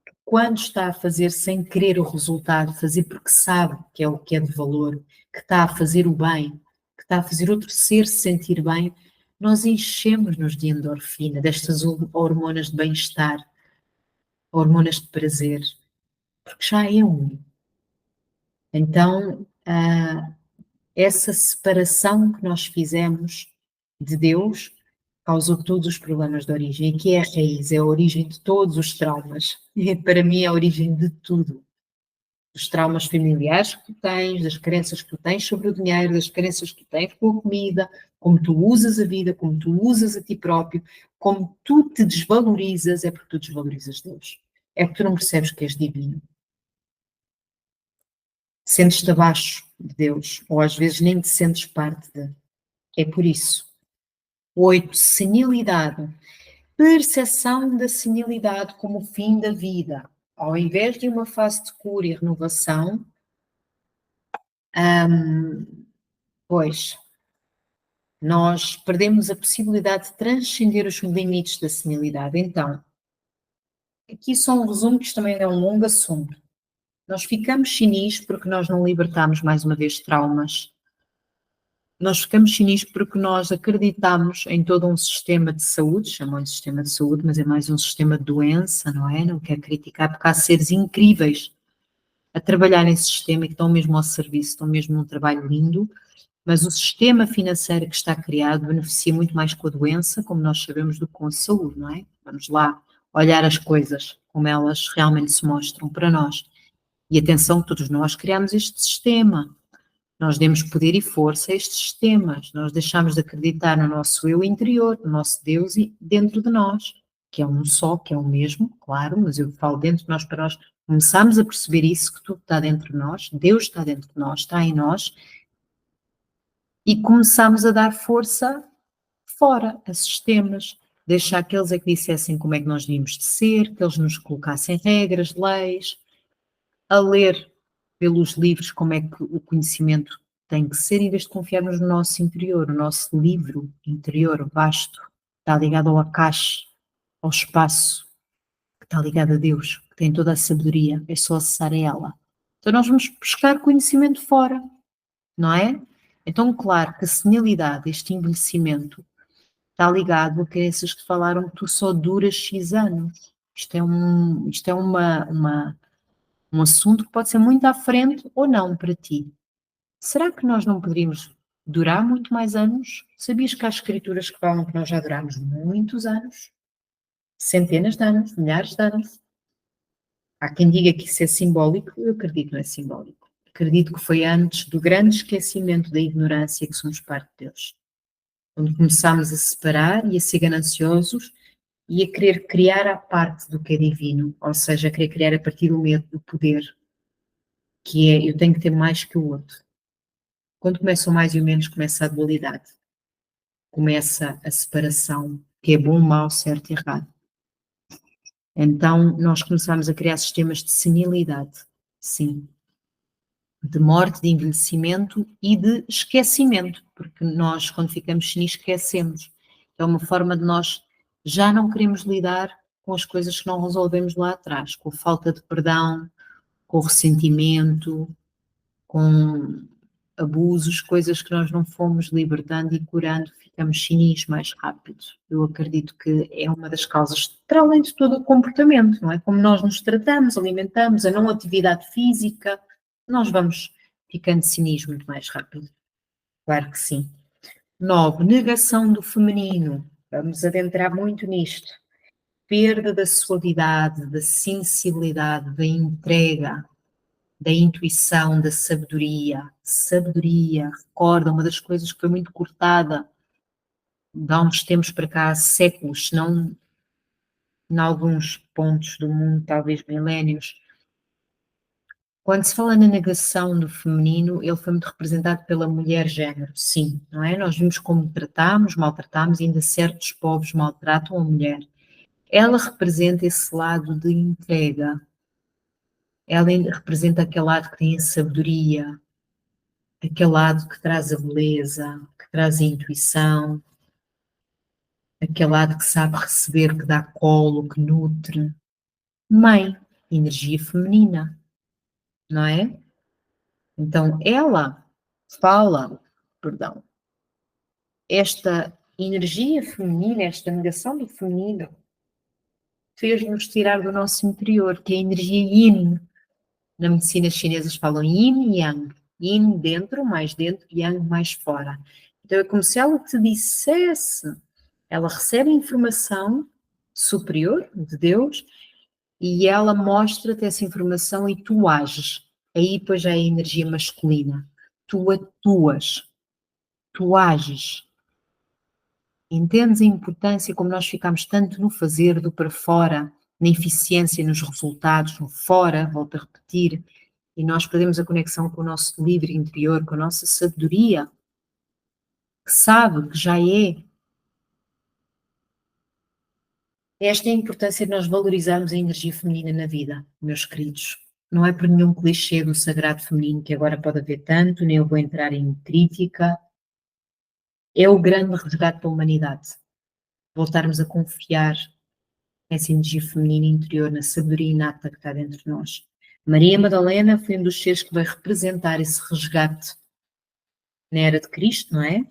que quando está a fazer sem querer o resultado, fazer porque sabe que é o que é de valor, que está a fazer o bem, que está a fazer outro ser se sentir bem, nós enchemos-nos de endorfina, destas hormonas de bem-estar, hormonas de prazer, porque já é um. Então, essa separação que nós fizemos de Deus causou todos os problemas de origem. E que é a raiz, é a origem de todos os traumas. E para mim é a origem de tudo. Dos traumas familiares que tu tens, das crenças que tu tens sobre o dinheiro, das crenças que tu tens com a comida, como tu usas a vida, como tu usas a ti próprio, como tu te desvalorizas, é porque tu desvalorizas Deus. É porque tu não percebes que és divino. Sentes-te abaixo de Deus, ou às vezes nem te sentes parte de. É por isso. 8. Senilidade. Percepção da senilidade como o fim da vida. Ao invés de uma fase de cura e renovação, pois nós perdemos a possibilidade de transcender os limites da senilidade. Então, aqui só um resumo, que isto também é um longo assunto. Nós ficamos sinis porque nós não libertamos mais uma vez traumas. Nós ficamos sinis porque nós acreditamos em todo um sistema de saúde, chamam-lhe sistema de saúde, mas é mais um sistema de doença, não é? Não quero criticar, porque há seres incríveis a trabalhar nesse sistema e que estão mesmo ao serviço, estão mesmo num trabalho lindo, mas o sistema financeiro que está criado beneficia muito mais com a doença, como nós sabemos, do que com a saúde, não é? Vamos lá olhar as coisas como elas realmente se mostram para nós. E atenção, todos nós criamos este sistema. Nós demos poder e força a estes sistemas, nós deixamos de acreditar no nosso eu interior, no nosso Deus e dentro de nós, que é um só, que é o mesmo, claro, mas eu falo dentro de nós para nós começarmos a perceber isso, que tudo está dentro de nós, Deus está dentro de nós, está em nós, e começamos a dar força fora, a sistemas, deixar que eles é que dissessem como é que nós devíamos de ser, que eles nos colocassem regras, leis, a ler pelos livros como é que o conhecimento tem que ser, em vez de confiarmos no nosso interior, o nosso livro interior vasto, que está ligado ao acache, ao espaço, que está ligado a Deus, que tem toda a sabedoria, é só acessar a ela. Então nós vamos buscar conhecimento fora, não é? Então, claro que a senilidade, este envelhecimento, está ligado a crenças que falaram que tu só duras X anos. Isto é um assunto que pode ser muito à frente ou não para ti. Será que nós não poderíamos durar muito mais anos? Sabias que há escrituras que falam que nós já duramos muitos anos? Centenas de anos, milhares de anos. Há quem diga que isso é simbólico, eu acredito que não é simbólico. Acredito que foi antes do grande esquecimento da ignorância que somos parte de Deus. Quando começámos a separar e a ser gananciosos e a querer criar à parte do que é divino, ou seja, a querer criar a partir do medo, do poder, que é eu tenho que ter mais que o outro. Quando começa o mais e o menos, começa a dualidade. Começa a separação, que é bom, mau, certo e errado. Então, nós começamos a criar sistemas de senilidade, sim, de morte, de envelhecimento e de esquecimento, porque nós, quando ficamos senis, esquecemos. É uma forma de nós já não queremos lidar com as coisas que não resolvemos lá atrás, com a falta de perdão, com o ressentimento, com abusos, coisas que nós não fomos libertando e curando, ficamos sinis mais rápido. Eu acredito que é uma das causas, para além de todo o comportamento, não é? Como nós nos tratamos, alimentamos, a não atividade física, nós vamos ficando sinis muito mais rápido. Claro que sim. 9. Negação do feminino. Vamos adentrar muito nisto. Perda da suavidade, da sensibilidade, da entrega, da intuição, da sabedoria. Sabedoria, recorda, uma das coisas que foi muito cortada de há uns tempos para cá, há séculos, se não em alguns pontos do mundo, talvez milénios. Quando se fala na negação do feminino, ele foi muito representado pela mulher género, sim, não é? Nós vimos como tratamos, maltratamos, e ainda certos povos maltratam a mulher. Ela representa esse lado de entrega, ela representa aquele lado que tem a sabedoria, aquele lado que traz a beleza, que traz a intuição, aquele lado que sabe receber, que dá colo, que nutre. Mãe, energia feminina, não é? Então ela fala, perdão, esta energia feminina, esta negação do feminino, fez-nos tirar do nosso interior, que é a energia yin. Na medicina chinesa falam yin e yang. Yin dentro, yang mais fora. Então é como se ela te dissesse, ela recebe informação superior de Deus e ela mostra-te essa informação e tu ages. Aí depois já é a energia masculina. Tu atuas, tu ages. Entendes a importância como nós ficamos tanto no fazer do para fora, na eficiência, nos resultados, no fora, volto a repetir, e nós perdemos a conexão com o nosso livre interior, com a nossa sabedoria, que sabe que já é. Esta é a importância de nós valorizarmos a energia feminina na vida, meus queridos. Não é por nenhum clichê do sagrado feminino que agora pode haver tanto, nem eu vou entrar em crítica. É o grande resgate da humanidade. Voltarmos a confiar nessa energia feminina interior, na sabedoria inata que está dentro de nós. Maria Madalena foi um dos seres que vai representar esse resgate na era de Cristo, não é?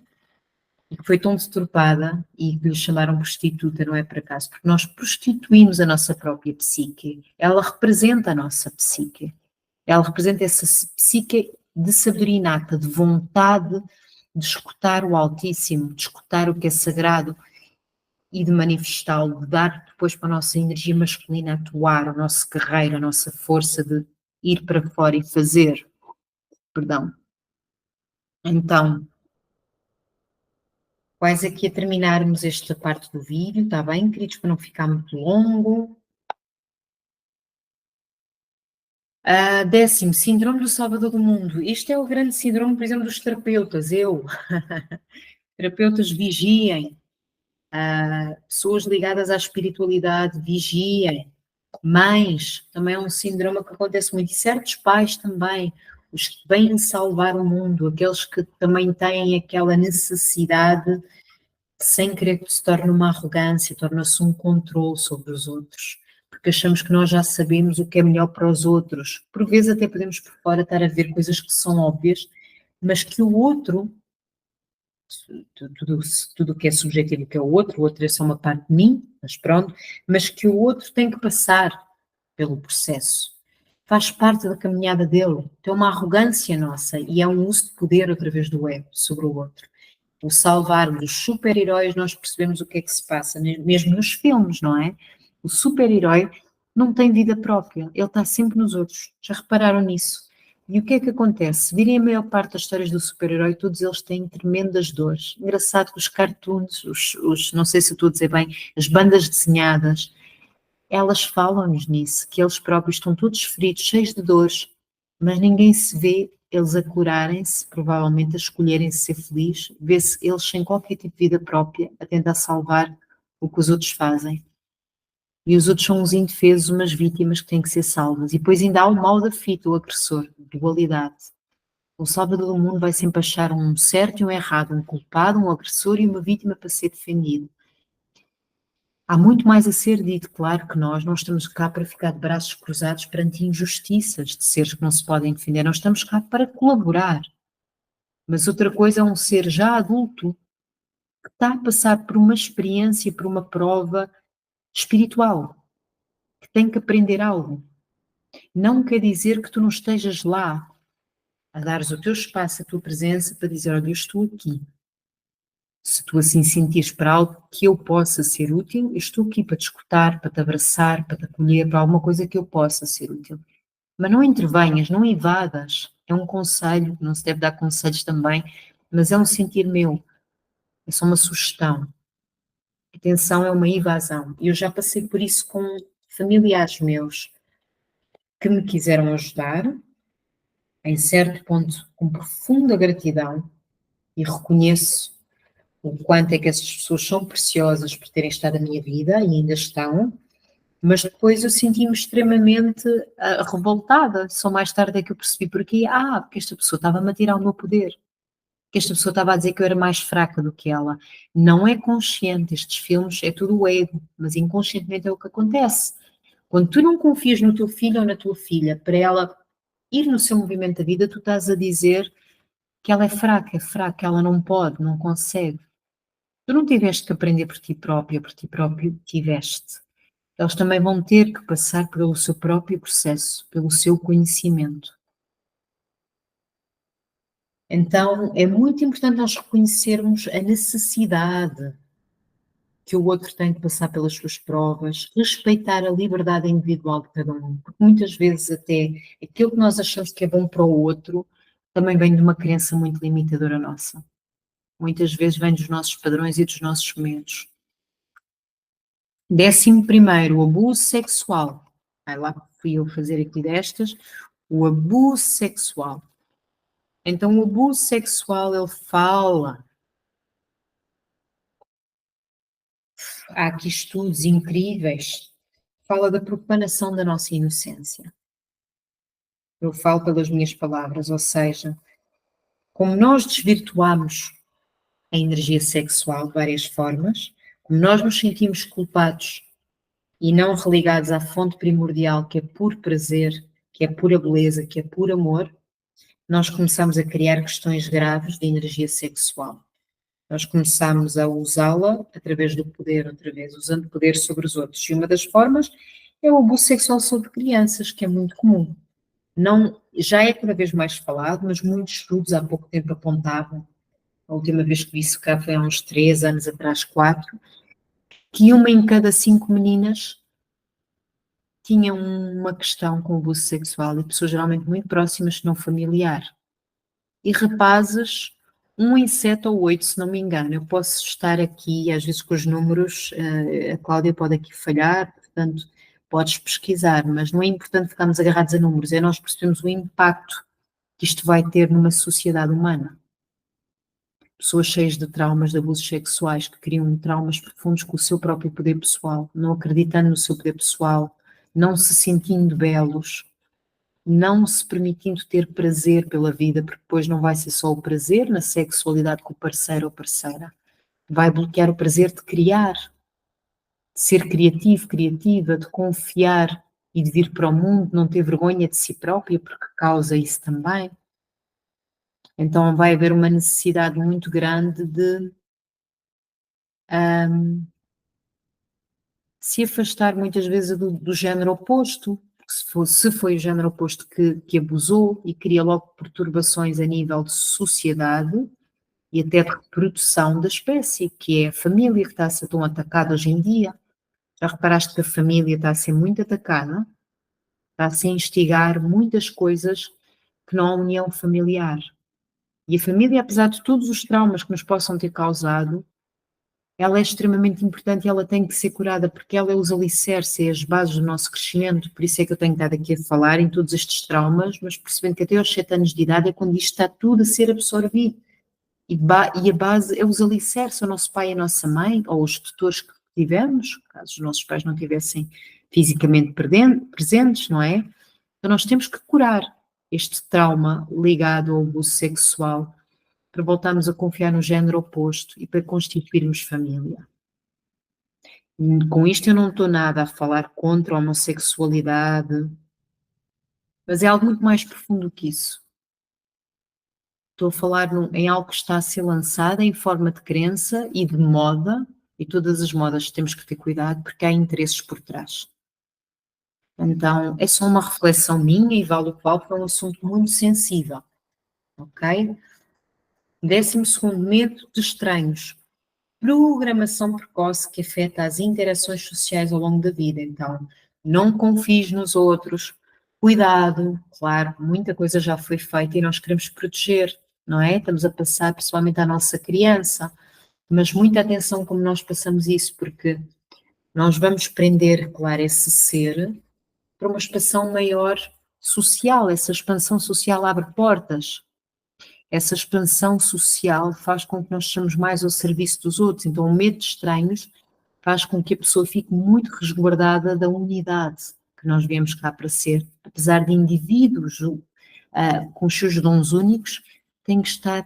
E que foi tão deturpada e que lhe chamaram prostituta, não é por acaso, porque nós prostituímos a nossa própria psique. Ela representa a nossa psique. Ela representa essa psique de sabedoria inata, de vontade de escutar o Altíssimo, de escutar o que é sagrado e de manifestá-lo, de dar depois para a nossa energia masculina atuar, o nosso guerreiro, a nossa força de ir para fora e fazer. Perdão. Então, quase aqui a terminarmos esta parte do vídeo, está bem, queridos, para não ficar muito longo. 10º, síndrome do Salvador do Mundo. Isto é o grande síndrome, por exemplo, dos terapeutas. Terapeutas vigiem, pessoas ligadas à espiritualidade vigiem, mães, também é um síndrome que acontece muito, e certos pais também, os que vêm salvar o mundo, aqueles que também têm aquela necessidade, sem querer que se torne uma arrogância, torna-se um controle sobre os outros, porque achamos que nós já sabemos o que é melhor para os outros. Por vezes até podemos por fora estar a ver coisas que são óbvias, mas que o outro, tudo que é subjetivo que é o outro é só uma parte de mim, mas pronto, mas que o outro tem que passar pelo processo. Faz parte da caminhada dele. Tem uma arrogância nossa e é um uso de poder através do ego sobre o outro. O salvarmos os super-heróis, nós percebemos o que é que se passa, mesmo nos filmes, não é? O super-herói não tem vida própria, ele está sempre nos outros. Já repararam nisso? E o que é que acontece? Se virem a maior parte das histórias do super-herói, todos eles têm tremendas dores. Engraçado que os cartoons, não sei se eu estou a dizer bem, as bandas desenhadas, elas falam-nos nisso, que eles próprios estão todos feridos, cheios de dores, mas ninguém se vê eles a curarem-se, provavelmente a escolherem ser felizes, vê-se eles sem qualquer tipo de vida própria, a tentar salvar o que os outros fazem. E os outros são uns indefesos, umas vítimas que têm que ser salvas. E depois ainda há o mal da fita, o agressor, dualidade. O salvador do mundo vai sempre achar um certo e um errado, um culpado, um agressor e uma vítima para ser defendido. Há muito mais a ser dito, claro que nós não estamos cá para ficar de braços cruzados perante injustiças de seres que não se podem defender, nós estamos cá para colaborar. Mas outra coisa é um ser já adulto que está a passar por uma experiência, por uma prova espiritual, que tem que aprender algo. Não quer dizer que tu não estejas lá a dares o teu espaço, a tua presença para dizer, olha, eu estou aqui. Se tu assim sentires para algo que eu possa ser útil, eu estou aqui para te escutar, para te abraçar, para te acolher, para alguma coisa que eu possa ser útil. Mas não intervenhas, não evadas. É um conselho, não se deve dar conselhos também, mas é um sentir meu. É só uma sugestão. Atenção, é uma evasão. Eu já passei por isso com familiares meus que me quiseram ajudar, em certo ponto, com profunda gratidão, e reconheço o quanto é que essas pessoas são preciosas por terem estado na minha vida e ainda estão, mas depois eu senti-me extremamente revoltada. Só mais tarde é que eu percebi porquê. Porque esta pessoa estava-me a tirar o meu poder. que esta pessoa estava a dizer que eu era mais fraca do que ela. Não é consciente, estes filmes é tudo o ego, mas inconscientemente é o que acontece. Quando tu não confias no teu filho ou na tua filha para ela ir no seu movimento da vida, tu estás a dizer que ela é fraca, ela não pode, não consegue. Tu não tiveste que aprender por ti própria, por ti próprio, tiveste. Eles também vão ter que passar pelo seu próprio processo, pelo seu conhecimento. Então, é muito importante nós reconhecermos a necessidade que o outro tem de passar pelas suas provas, respeitar a liberdade individual de cada um, porque muitas vezes até aquilo que nós achamos que é bom para o outro também vem de uma crença muito limitadora nossa. Muitas vezes vem dos nossos padrões e dos nossos medos. 11º, o abuso sexual. Aí lá fui eu fazer aqui destas. O abuso sexual. Então, o abuso sexual, ele fala. Há aqui estudos incríveis. Fala da profanação da nossa inocência. Eu falo pelas minhas palavras, ou seja, como nós desvirtuamos a energia sexual de várias formas, como nós nos sentimos culpados e não religados à fonte primordial, que é puro prazer, que é pura beleza, que é puro amor, nós começamos a criar questões graves de energia sexual. Nós começamos a usá-la através do poder, usando poder sobre os outros. E uma das formas é o abuso sexual sobre crianças, que é muito comum. Não, já é cada vez mais falado, mas muitos estudos há pouco tempo apontavam, a última vez que vi isso cá foi há uns 3 anos atrás, 4, que 1 em cada 5 meninas tinham uma questão com o abuso sexual e pessoas geralmente muito próximas, se não familiar. E rapazes, 1 em 7 ou 8, se não me engano. Eu posso estar aqui, às vezes com os números, a Cláudia pode aqui falhar, portanto, podes pesquisar, mas não é importante ficarmos agarrados a números, é nós percebemos o impacto que isto vai ter numa sociedade humana. Pessoas cheias de traumas, de abusos sexuais, que criam traumas profundos com o seu próprio poder pessoal, não acreditando no seu poder pessoal, não se sentindo belos, não se permitindo ter prazer pela vida, porque depois não vai ser só o prazer na sexualidade com o parceiro ou parceira. Vai bloquear o prazer de criar, de ser criativo, criativa, de confiar e de vir para o mundo, não ter vergonha de si própria, porque causa isso também. Então vai haver uma necessidade muito grande de se afastar muitas vezes do género oposto, se foi o género oposto que abusou e cria logo perturbações a nível de sociedade e até de reprodução da espécie, que é a família que está a ser tão atacada hoje em dia. Já reparaste que a família está a ser muito atacada? Está a se instigar muitas coisas que não há união familiar. E a família, apesar de todos os traumas que nos possam ter causado, ela é extremamente importante e ela tem que ser curada, porque ela é os alicerces, é as bases do nosso crescimento. Por isso é que eu tenho estado aqui a falar em todos estes traumas, mas percebendo que até aos 7 anos de idade é quando isto está tudo a ser absorvido. E a base é os alicerces, o nosso pai e a nossa mãe, ou os tutores que tivemos, caso os nossos pais não estivessem fisicamente presentes, não é? Então nós temos que curar este trauma ligado ao abuso sexual, para voltarmos a confiar no género oposto e para constituirmos família. Com isto eu não estou nada a falar contra a homossexualidade, mas é algo muito mais profundo que isso. Estou a falar em algo que está a ser lançado em forma de crença e de moda, e todas as modas temos que ter cuidado porque há interesses por trás. Então, é só uma reflexão minha e vale o qual para um assunto muito sensível, ok? 12º medo de estranhos. Programação precoce que afeta as interações sociais ao longo da vida. Então, não confies nos outros, cuidado, claro, muita coisa já foi feita e nós queremos proteger, não é? Estamos a passar principalmente à nossa criança, mas muita atenção como nós passamos isso, porque nós vamos prender, claro, esse ser para uma expansão maior social, essa expansão social abre portas. Essa expansão social faz com que nós estejamos mais ao serviço dos outros. Então, o medo de estranhos faz com que a pessoa fique muito resguardada da unidade que nós viemos cá para ser. Apesar de indivíduos com os seus dons únicos, têm que estar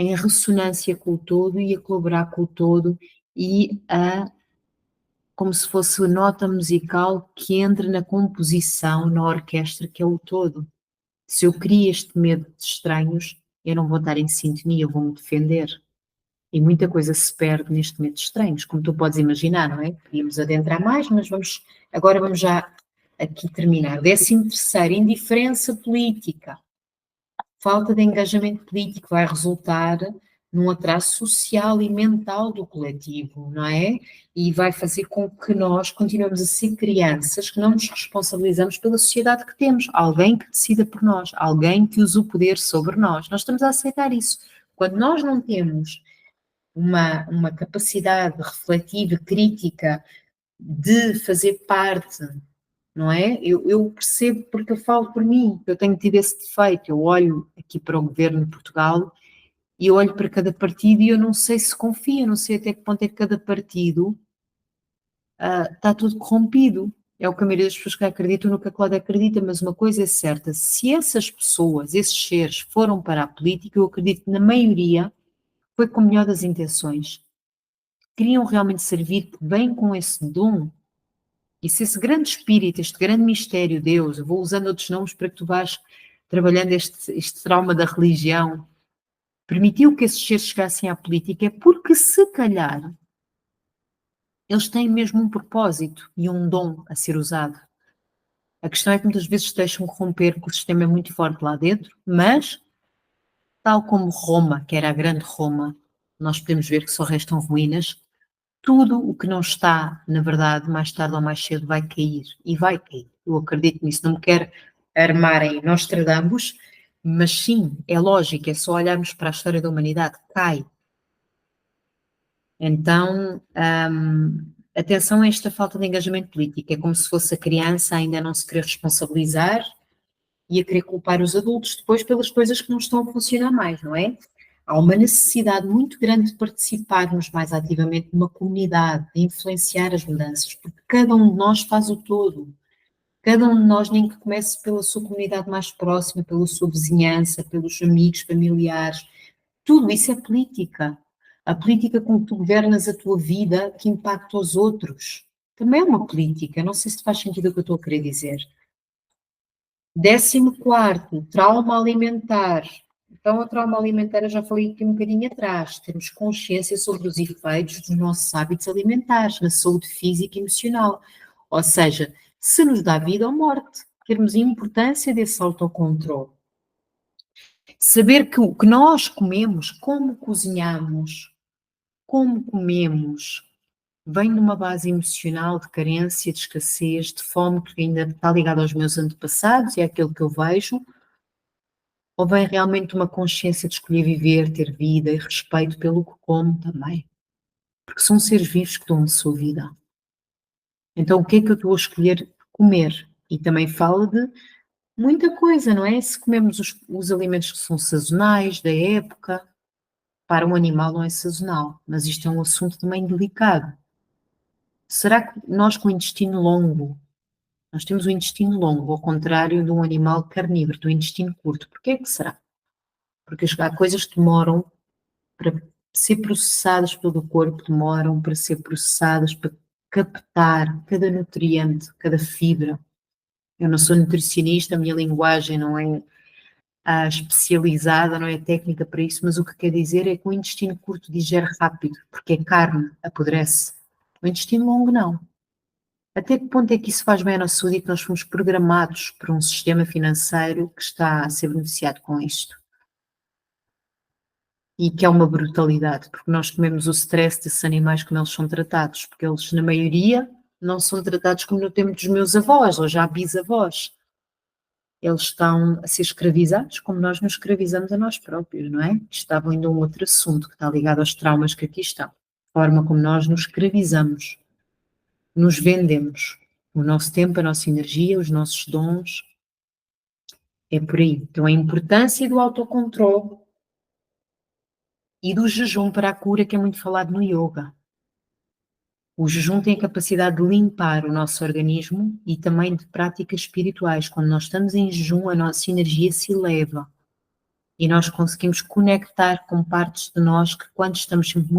em ressonância com o todo e a colaborar com o todo e como se fosse a nota musical que entra na composição, na orquestra, que é o todo. Se eu crio este medo de estranhos, eu não vou estar em sintonia, eu vou-me defender. E muita coisa se perde neste medo de estranhos, como tu podes imaginar, não é? Podíamos adentrar mais, mas agora vamos já aqui terminar. 13º, indiferença política. Falta de engajamento político vai resultar num atraso social e mental do coletivo, não é? E vai fazer com que nós continuemos a ser crianças que não nos responsabilizamos pela sociedade que temos. Alguém que decida por nós, alguém que use o poder sobre nós. Nós estamos a aceitar isso. Quando nós não temos uma capacidade refletiva, crítica, de fazer parte, não é? Eu percebo porque eu falo por mim, eu tenho tido esse defeito, eu olho aqui para o governo de Portugal e eu olho para cada partido e eu não sei se confio, não sei até que ponto é que cada partido está tudo corrompido. É o que a maioria das pessoas que acreditam no que a Cláudia acredita, mas uma coisa é certa, se essas pessoas, esses seres foram para a política, eu acredito que na maioria foi com a melhor das intenções. Queriam realmente servir bem com esse dom. E se esse grande espírito, este grande mistério, Deus, eu vou usando outros nomes para que tu vás trabalhando este trauma da religião, permitiu que esses seres chegassem à política, é porque se calhar eles têm mesmo um propósito e um dom a ser usado. A questão é que muitas vezes se deixam corromper porque o sistema é muito forte lá dentro, mas, tal como Roma, que era a grande Roma, nós podemos ver que só restam ruínas. Tudo o que não está, na verdade, mais tarde ou mais cedo vai cair. E vai cair. Eu acredito nisso. Não me quero armar em Nostradamus, mas sim, é lógico, é só olharmos para a história da humanidade. Cai. Então, atenção a esta falta de engajamento político. É como se fosse a criança ainda não se querer responsabilizar e a querer culpar os adultos depois pelas coisas que não estão a funcionar mais, não é? Há uma necessidade muito grande de participarmos mais ativamente numa comunidade, de influenciar as mudanças, porque cada um de nós faz o todo. Cada um de nós, nem que comece pela sua comunidade mais próxima, pela sua vizinhança, pelos amigos, familiares, tudo isso é política. A política com que tu governas a tua vida, que impacta os outros, também é uma política. Não sei se faz sentido o que eu estou a querer dizer. 14º, trauma alimentar. Então, o trauma alimentar, eu já falei aqui um bocadinho atrás, termos consciência sobre os efeitos dos nossos hábitos alimentares, na saúde física e emocional. Ou seja, se nos dá vida ou morte, termos a importância desse autocontrole. Saber que o que nós comemos, como cozinhamos, como comemos, vem de uma base emocional de carência, de escassez, de fome, que ainda está ligado aos meus antepassados e àquilo que eu vejo, ou vem realmente uma consciência de escolher viver, ter vida e respeito pelo que como também? Porque são seres vivos que dão a sua vida. Então, o que é que eu estou a escolher comer? E também fala de muita coisa, não é? Se comemos os alimentos que são sazonais, da época, para um animal não é sazonal, mas isto é um assunto também delicado. Será que nós com o intestino longo, nós temos o intestino longo, ao contrário de um animal carnívoro, do intestino curto, porquê é que será? Porque há coisas que demoram para ser processadas pelo corpo, demoram para ser processadas, para captar cada nutriente, cada fibra. Eu não sou nutricionista, a minha linguagem não é especializada, não é técnica para isso, mas o que quer dizer é que o intestino curto digere rápido, porque é carne, apodrece. O intestino longo não. Até que ponto é que isso faz bem à nossa saúde e que nós fomos programados por um sistema financeiro que está a ser beneficiado com isto? E que é uma brutalidade, porque nós comemos o stress desses animais como eles são tratados, porque eles, na maioria, não são tratados como no tempo dos meus avós, ou já bisavós. Eles estão a ser escravizados como nós nos escravizamos a nós próprios, não é? Isto estava ainda um outro assunto que está ligado aos traumas que aqui estão. A forma como nós nos escravizamos, nos vendemos. O nosso tempo, a nossa energia, os nossos dons. É por aí. Então, a importância do autocontrole e do jejum para a cura, que é muito falado no yoga. O jejum tem a capacidade de limpar o nosso organismo e também de práticas espirituais. Quando nós estamos em jejum, a nossa energia se eleva. e nós conseguimos conectar com partes de nós que, quando estamos sempre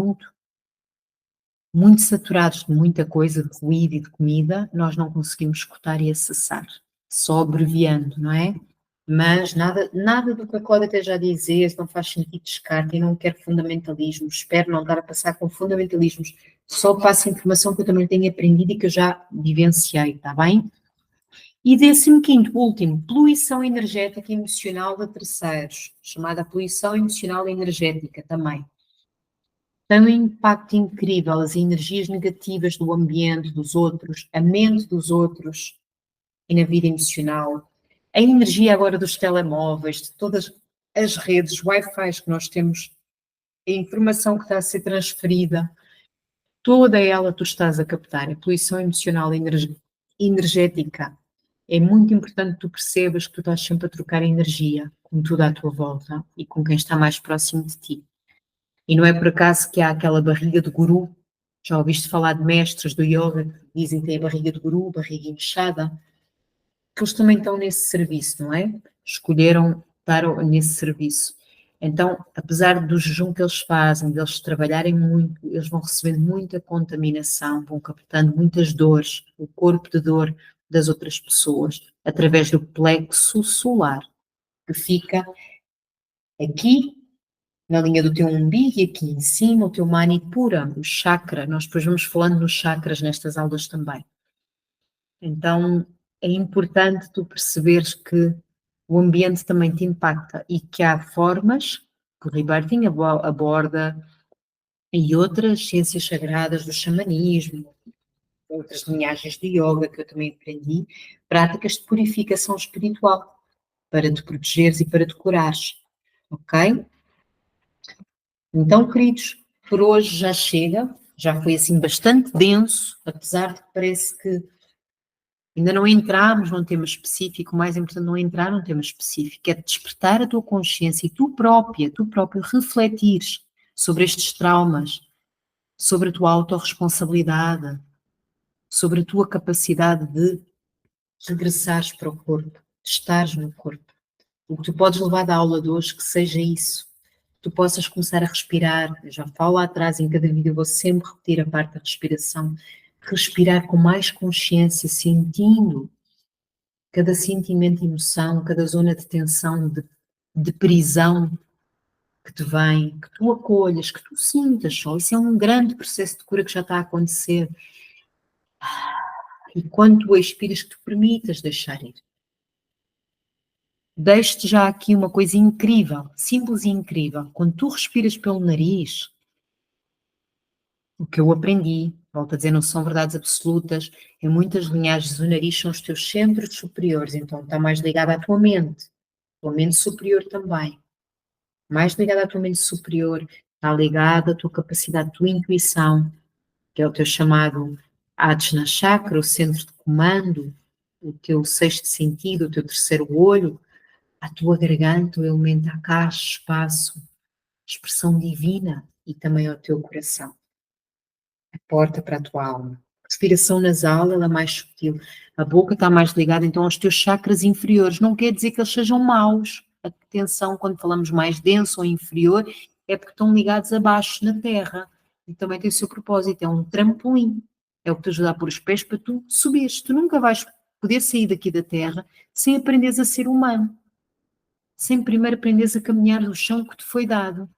muito saturados de muita coisa, de ruído e de comida, nós não conseguimos escutar e acessar, só abreviando, não é? Mas nada do que a Cláudia esteja a dizer não faz sentido, descarte, e não quero fundamentalismos, espero não estar a passar com fundamentalismos, só passo informação que eu também tenho aprendido e que eu já vivenciei, está bem? E 15º, último, poluição energética e emocional de terceiros, chamada poluição emocional e energética também. Tem um impacto incrível, as energias negativas do ambiente, dos outros, a mente dos outros e na vida emocional. A energia agora dos telemóveis, de todas as redes, Wi-Fi que nós temos, a informação que está a ser transferida, toda ela tu estás a captar. A poluição emocional e energética. É muito importante que tu percebas que tu estás sempre a trocar energia com tudo à tua volta e com quem está mais próximo de ti. E não é por acaso que há aquela barriga de guru. Já ouviste falar de mestres do yoga que dizem que têm a barriga de guru, barriga inchada, que eles também estão nesse serviço, não é? Escolheram estar nesse serviço. Então, apesar do jejum que eles fazem, deles trabalharem muito, eles vão recebendo muita contaminação, vão captando muitas dores, o corpo de dor das outras pessoas, através do plexo solar, que fica aqui na linha do teu umbigo e aqui em cima, o teu manipura, o chakra. Nós depois vamos falando nos chakras nestas aulas também. Então, é importante tu perceberes que o ambiente também te impacta e que há formas que o Rebirthing aborda e outras ciências sagradas do xamanismo, outras linhagens de yoga que eu também aprendi, práticas de purificação espiritual para te protegeres e para te curares, ok? Então, queridos, por hoje já chega, já foi assim bastante denso, apesar de que parece que ainda não entramos num tema específico, o mais importante não é entrar num tema específico, é despertar a tua consciência e tu próprio refletires sobre estes traumas, sobre a tua autorresponsabilidade, sobre a tua capacidade de regressares para o corpo, de estares no corpo. O que tu podes levar da aula de hoje, que seja isso, que tu possas começar a respirar. Eu já falo lá atrás, em cada vídeo eu vou sempre repetir a parte da respiração. Respirar com mais consciência, sentindo cada sentimento e emoção, cada zona de tensão, de prisão que te vem, que tu acolhas, que tu sintas só. Isso é um grande processo de cura que já está a acontecer. E quando tu expiras, que tu permitas deixar ir. Deixo-te já aqui uma coisa incrível, simples e incrível. Quando tu respiras pelo nariz, o que eu aprendi, volto a dizer, não são verdades absolutas, em muitas linhagens o nariz são os teus centros superiores, então está mais ligado à tua mente superior também. Mais ligada à tua mente superior, está ligada à tua capacidade, à tua intuição, que é o teu chamado Ajna Chakra, o centro de comando, o teu sexto sentido, o teu terceiro olho, à tua garganta, o elemento Akash, espaço, expressão divina e também ao teu coração, a porta para a tua alma. A respiração nasal, ela é mais sutil. A boca está mais ligada então aos teus chakras inferiores. Não quer dizer que eles sejam maus. Atenção, quando falamos mais denso ou inferior, é porque estão ligados abaixo na terra. E também tem o seu propósito, é um trampolim. É o que te ajuda a pôr os pés para tu subires. Tu nunca vais poder sair daqui da terra sem aprenderes a ser humano. Sem primeiro aprenderes a caminhar no chão que te foi dado.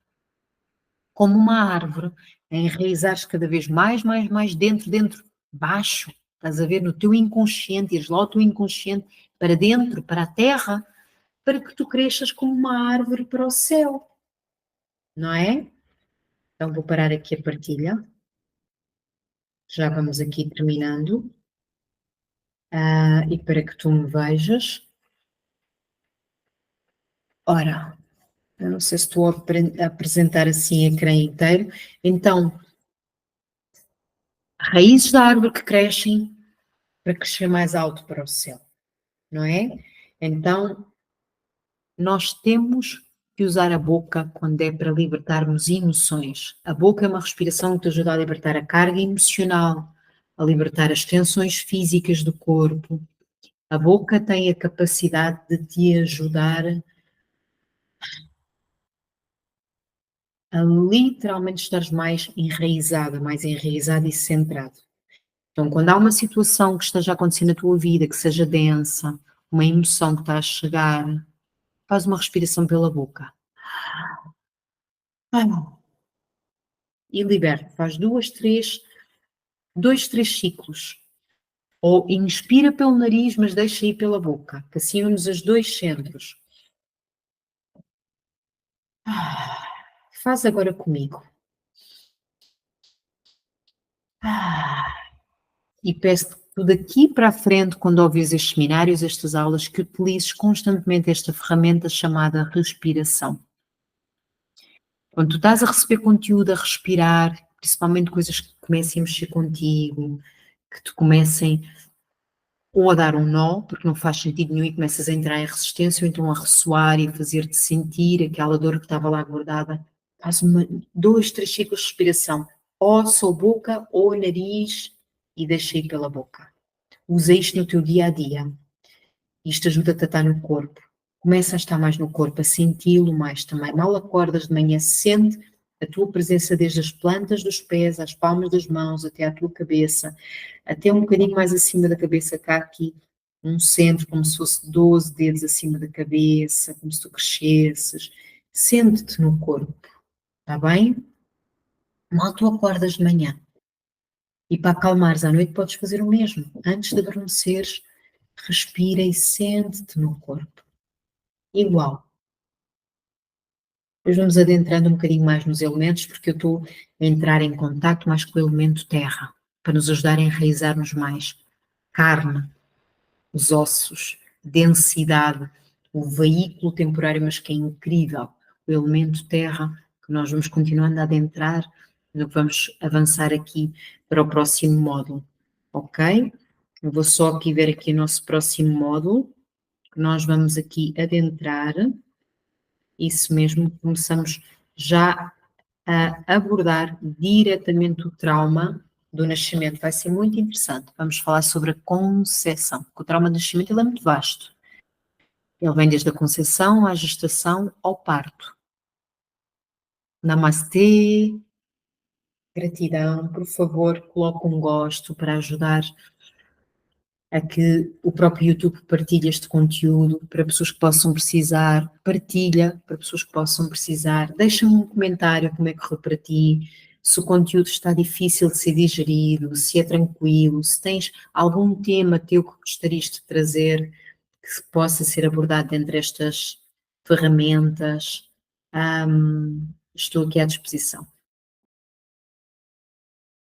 Como uma árvore, a enraizares cada vez mais dentro, baixo. Estás a ver no teu inconsciente, ires lá o teu inconsciente para dentro, para a terra, para que tu cresças como uma árvore para o céu. Não é? Então vou parar aqui a partilha. Já vamos aqui terminando. E para que tu me vejas. Ora, eu não sei se estou a apresentar assim ecrã inteiro. Então, raízes da árvore que crescem para crescer mais alto para o céu, não é? Então, nós temos que usar a boca quando é para libertarmos emoções. A boca é uma respiração que te ajuda a libertar a carga emocional, a libertar as tensões físicas do corpo. A boca tem a capacidade de te ajudar a literalmente estares mais enraizado e centrado. Então, quando há uma situação que esteja a acontecer na tua vida, que seja densa, uma emoção que está a chegar, faz uma respiração pela boca. Ah, e liberta, faz dois, três ciclos. Ou inspira pelo nariz, mas deixa ir pela boca, que assim unes os dois centros. Ah, faz agora comigo. Ah, e peço-te que tu daqui para a frente, quando ouvires estes seminários, estas aulas, que utilizes constantemente esta ferramenta chamada respiração. Quando tu estás a receber conteúdo, a respirar, principalmente coisas que comecem a mexer contigo, que te comecem ou a dar um nó, porque não faz sentido nenhum e começas a entrar em resistência, ou então a ressoar e a fazer-te sentir aquela dor que estava lá guardada. Faz dois, três ciclos de respiração, ou só boca ou nariz e deixa ir pela boca. Usa isto no teu dia a dia. Isto ajuda-te a estar no corpo. Começa a estar mais no corpo, a senti-lo mais também. Mal acordas de manhã, sente a tua presença desde as plantas dos pés, às palmas das mãos, até à tua cabeça, até um bocadinho mais acima da cabeça, cá aqui, um centro, como se fosse 12 dedos acima da cabeça, como se tu crescesses. Sente-te no corpo, está bem? Mal tu acordas de manhã. E para acalmares à noite podes fazer o mesmo. Antes de adormeceres, respira e sente-te no corpo. Igual. Depois vamos adentrando um bocadinho mais nos elementos, porque eu estou a entrar em contato mais com o elemento terra, para nos ajudar a enraizar-nos mais. Carne, os ossos, densidade, o veículo temporário, mas que é incrível. O elemento terra, que nós vamos continuando a adentrar, no que vamos avançar aqui para o próximo módulo, ok? Eu vou só aqui ver aqui o nosso próximo módulo, que nós vamos aqui adentrar. Isso mesmo, começamos já a abordar diretamente o trauma do nascimento. Vai ser muito interessante. Vamos falar sobre a concepção, porque o trauma do nascimento ele é muito vasto. Ele vem desde a concepção à gestação ao parto. Namastê, gratidão, por favor, coloque um gosto para ajudar a que o próprio YouTube partilhe este conteúdo para pessoas que possam precisar, partilha para pessoas que possam precisar, deixa-me um comentário como é que correu para ti, se o conteúdo está difícil de ser digerido, se é tranquilo, se tens algum tema teu que gostarias de trazer que possa ser abordado dentro destas ferramentas, estou aqui à disposição.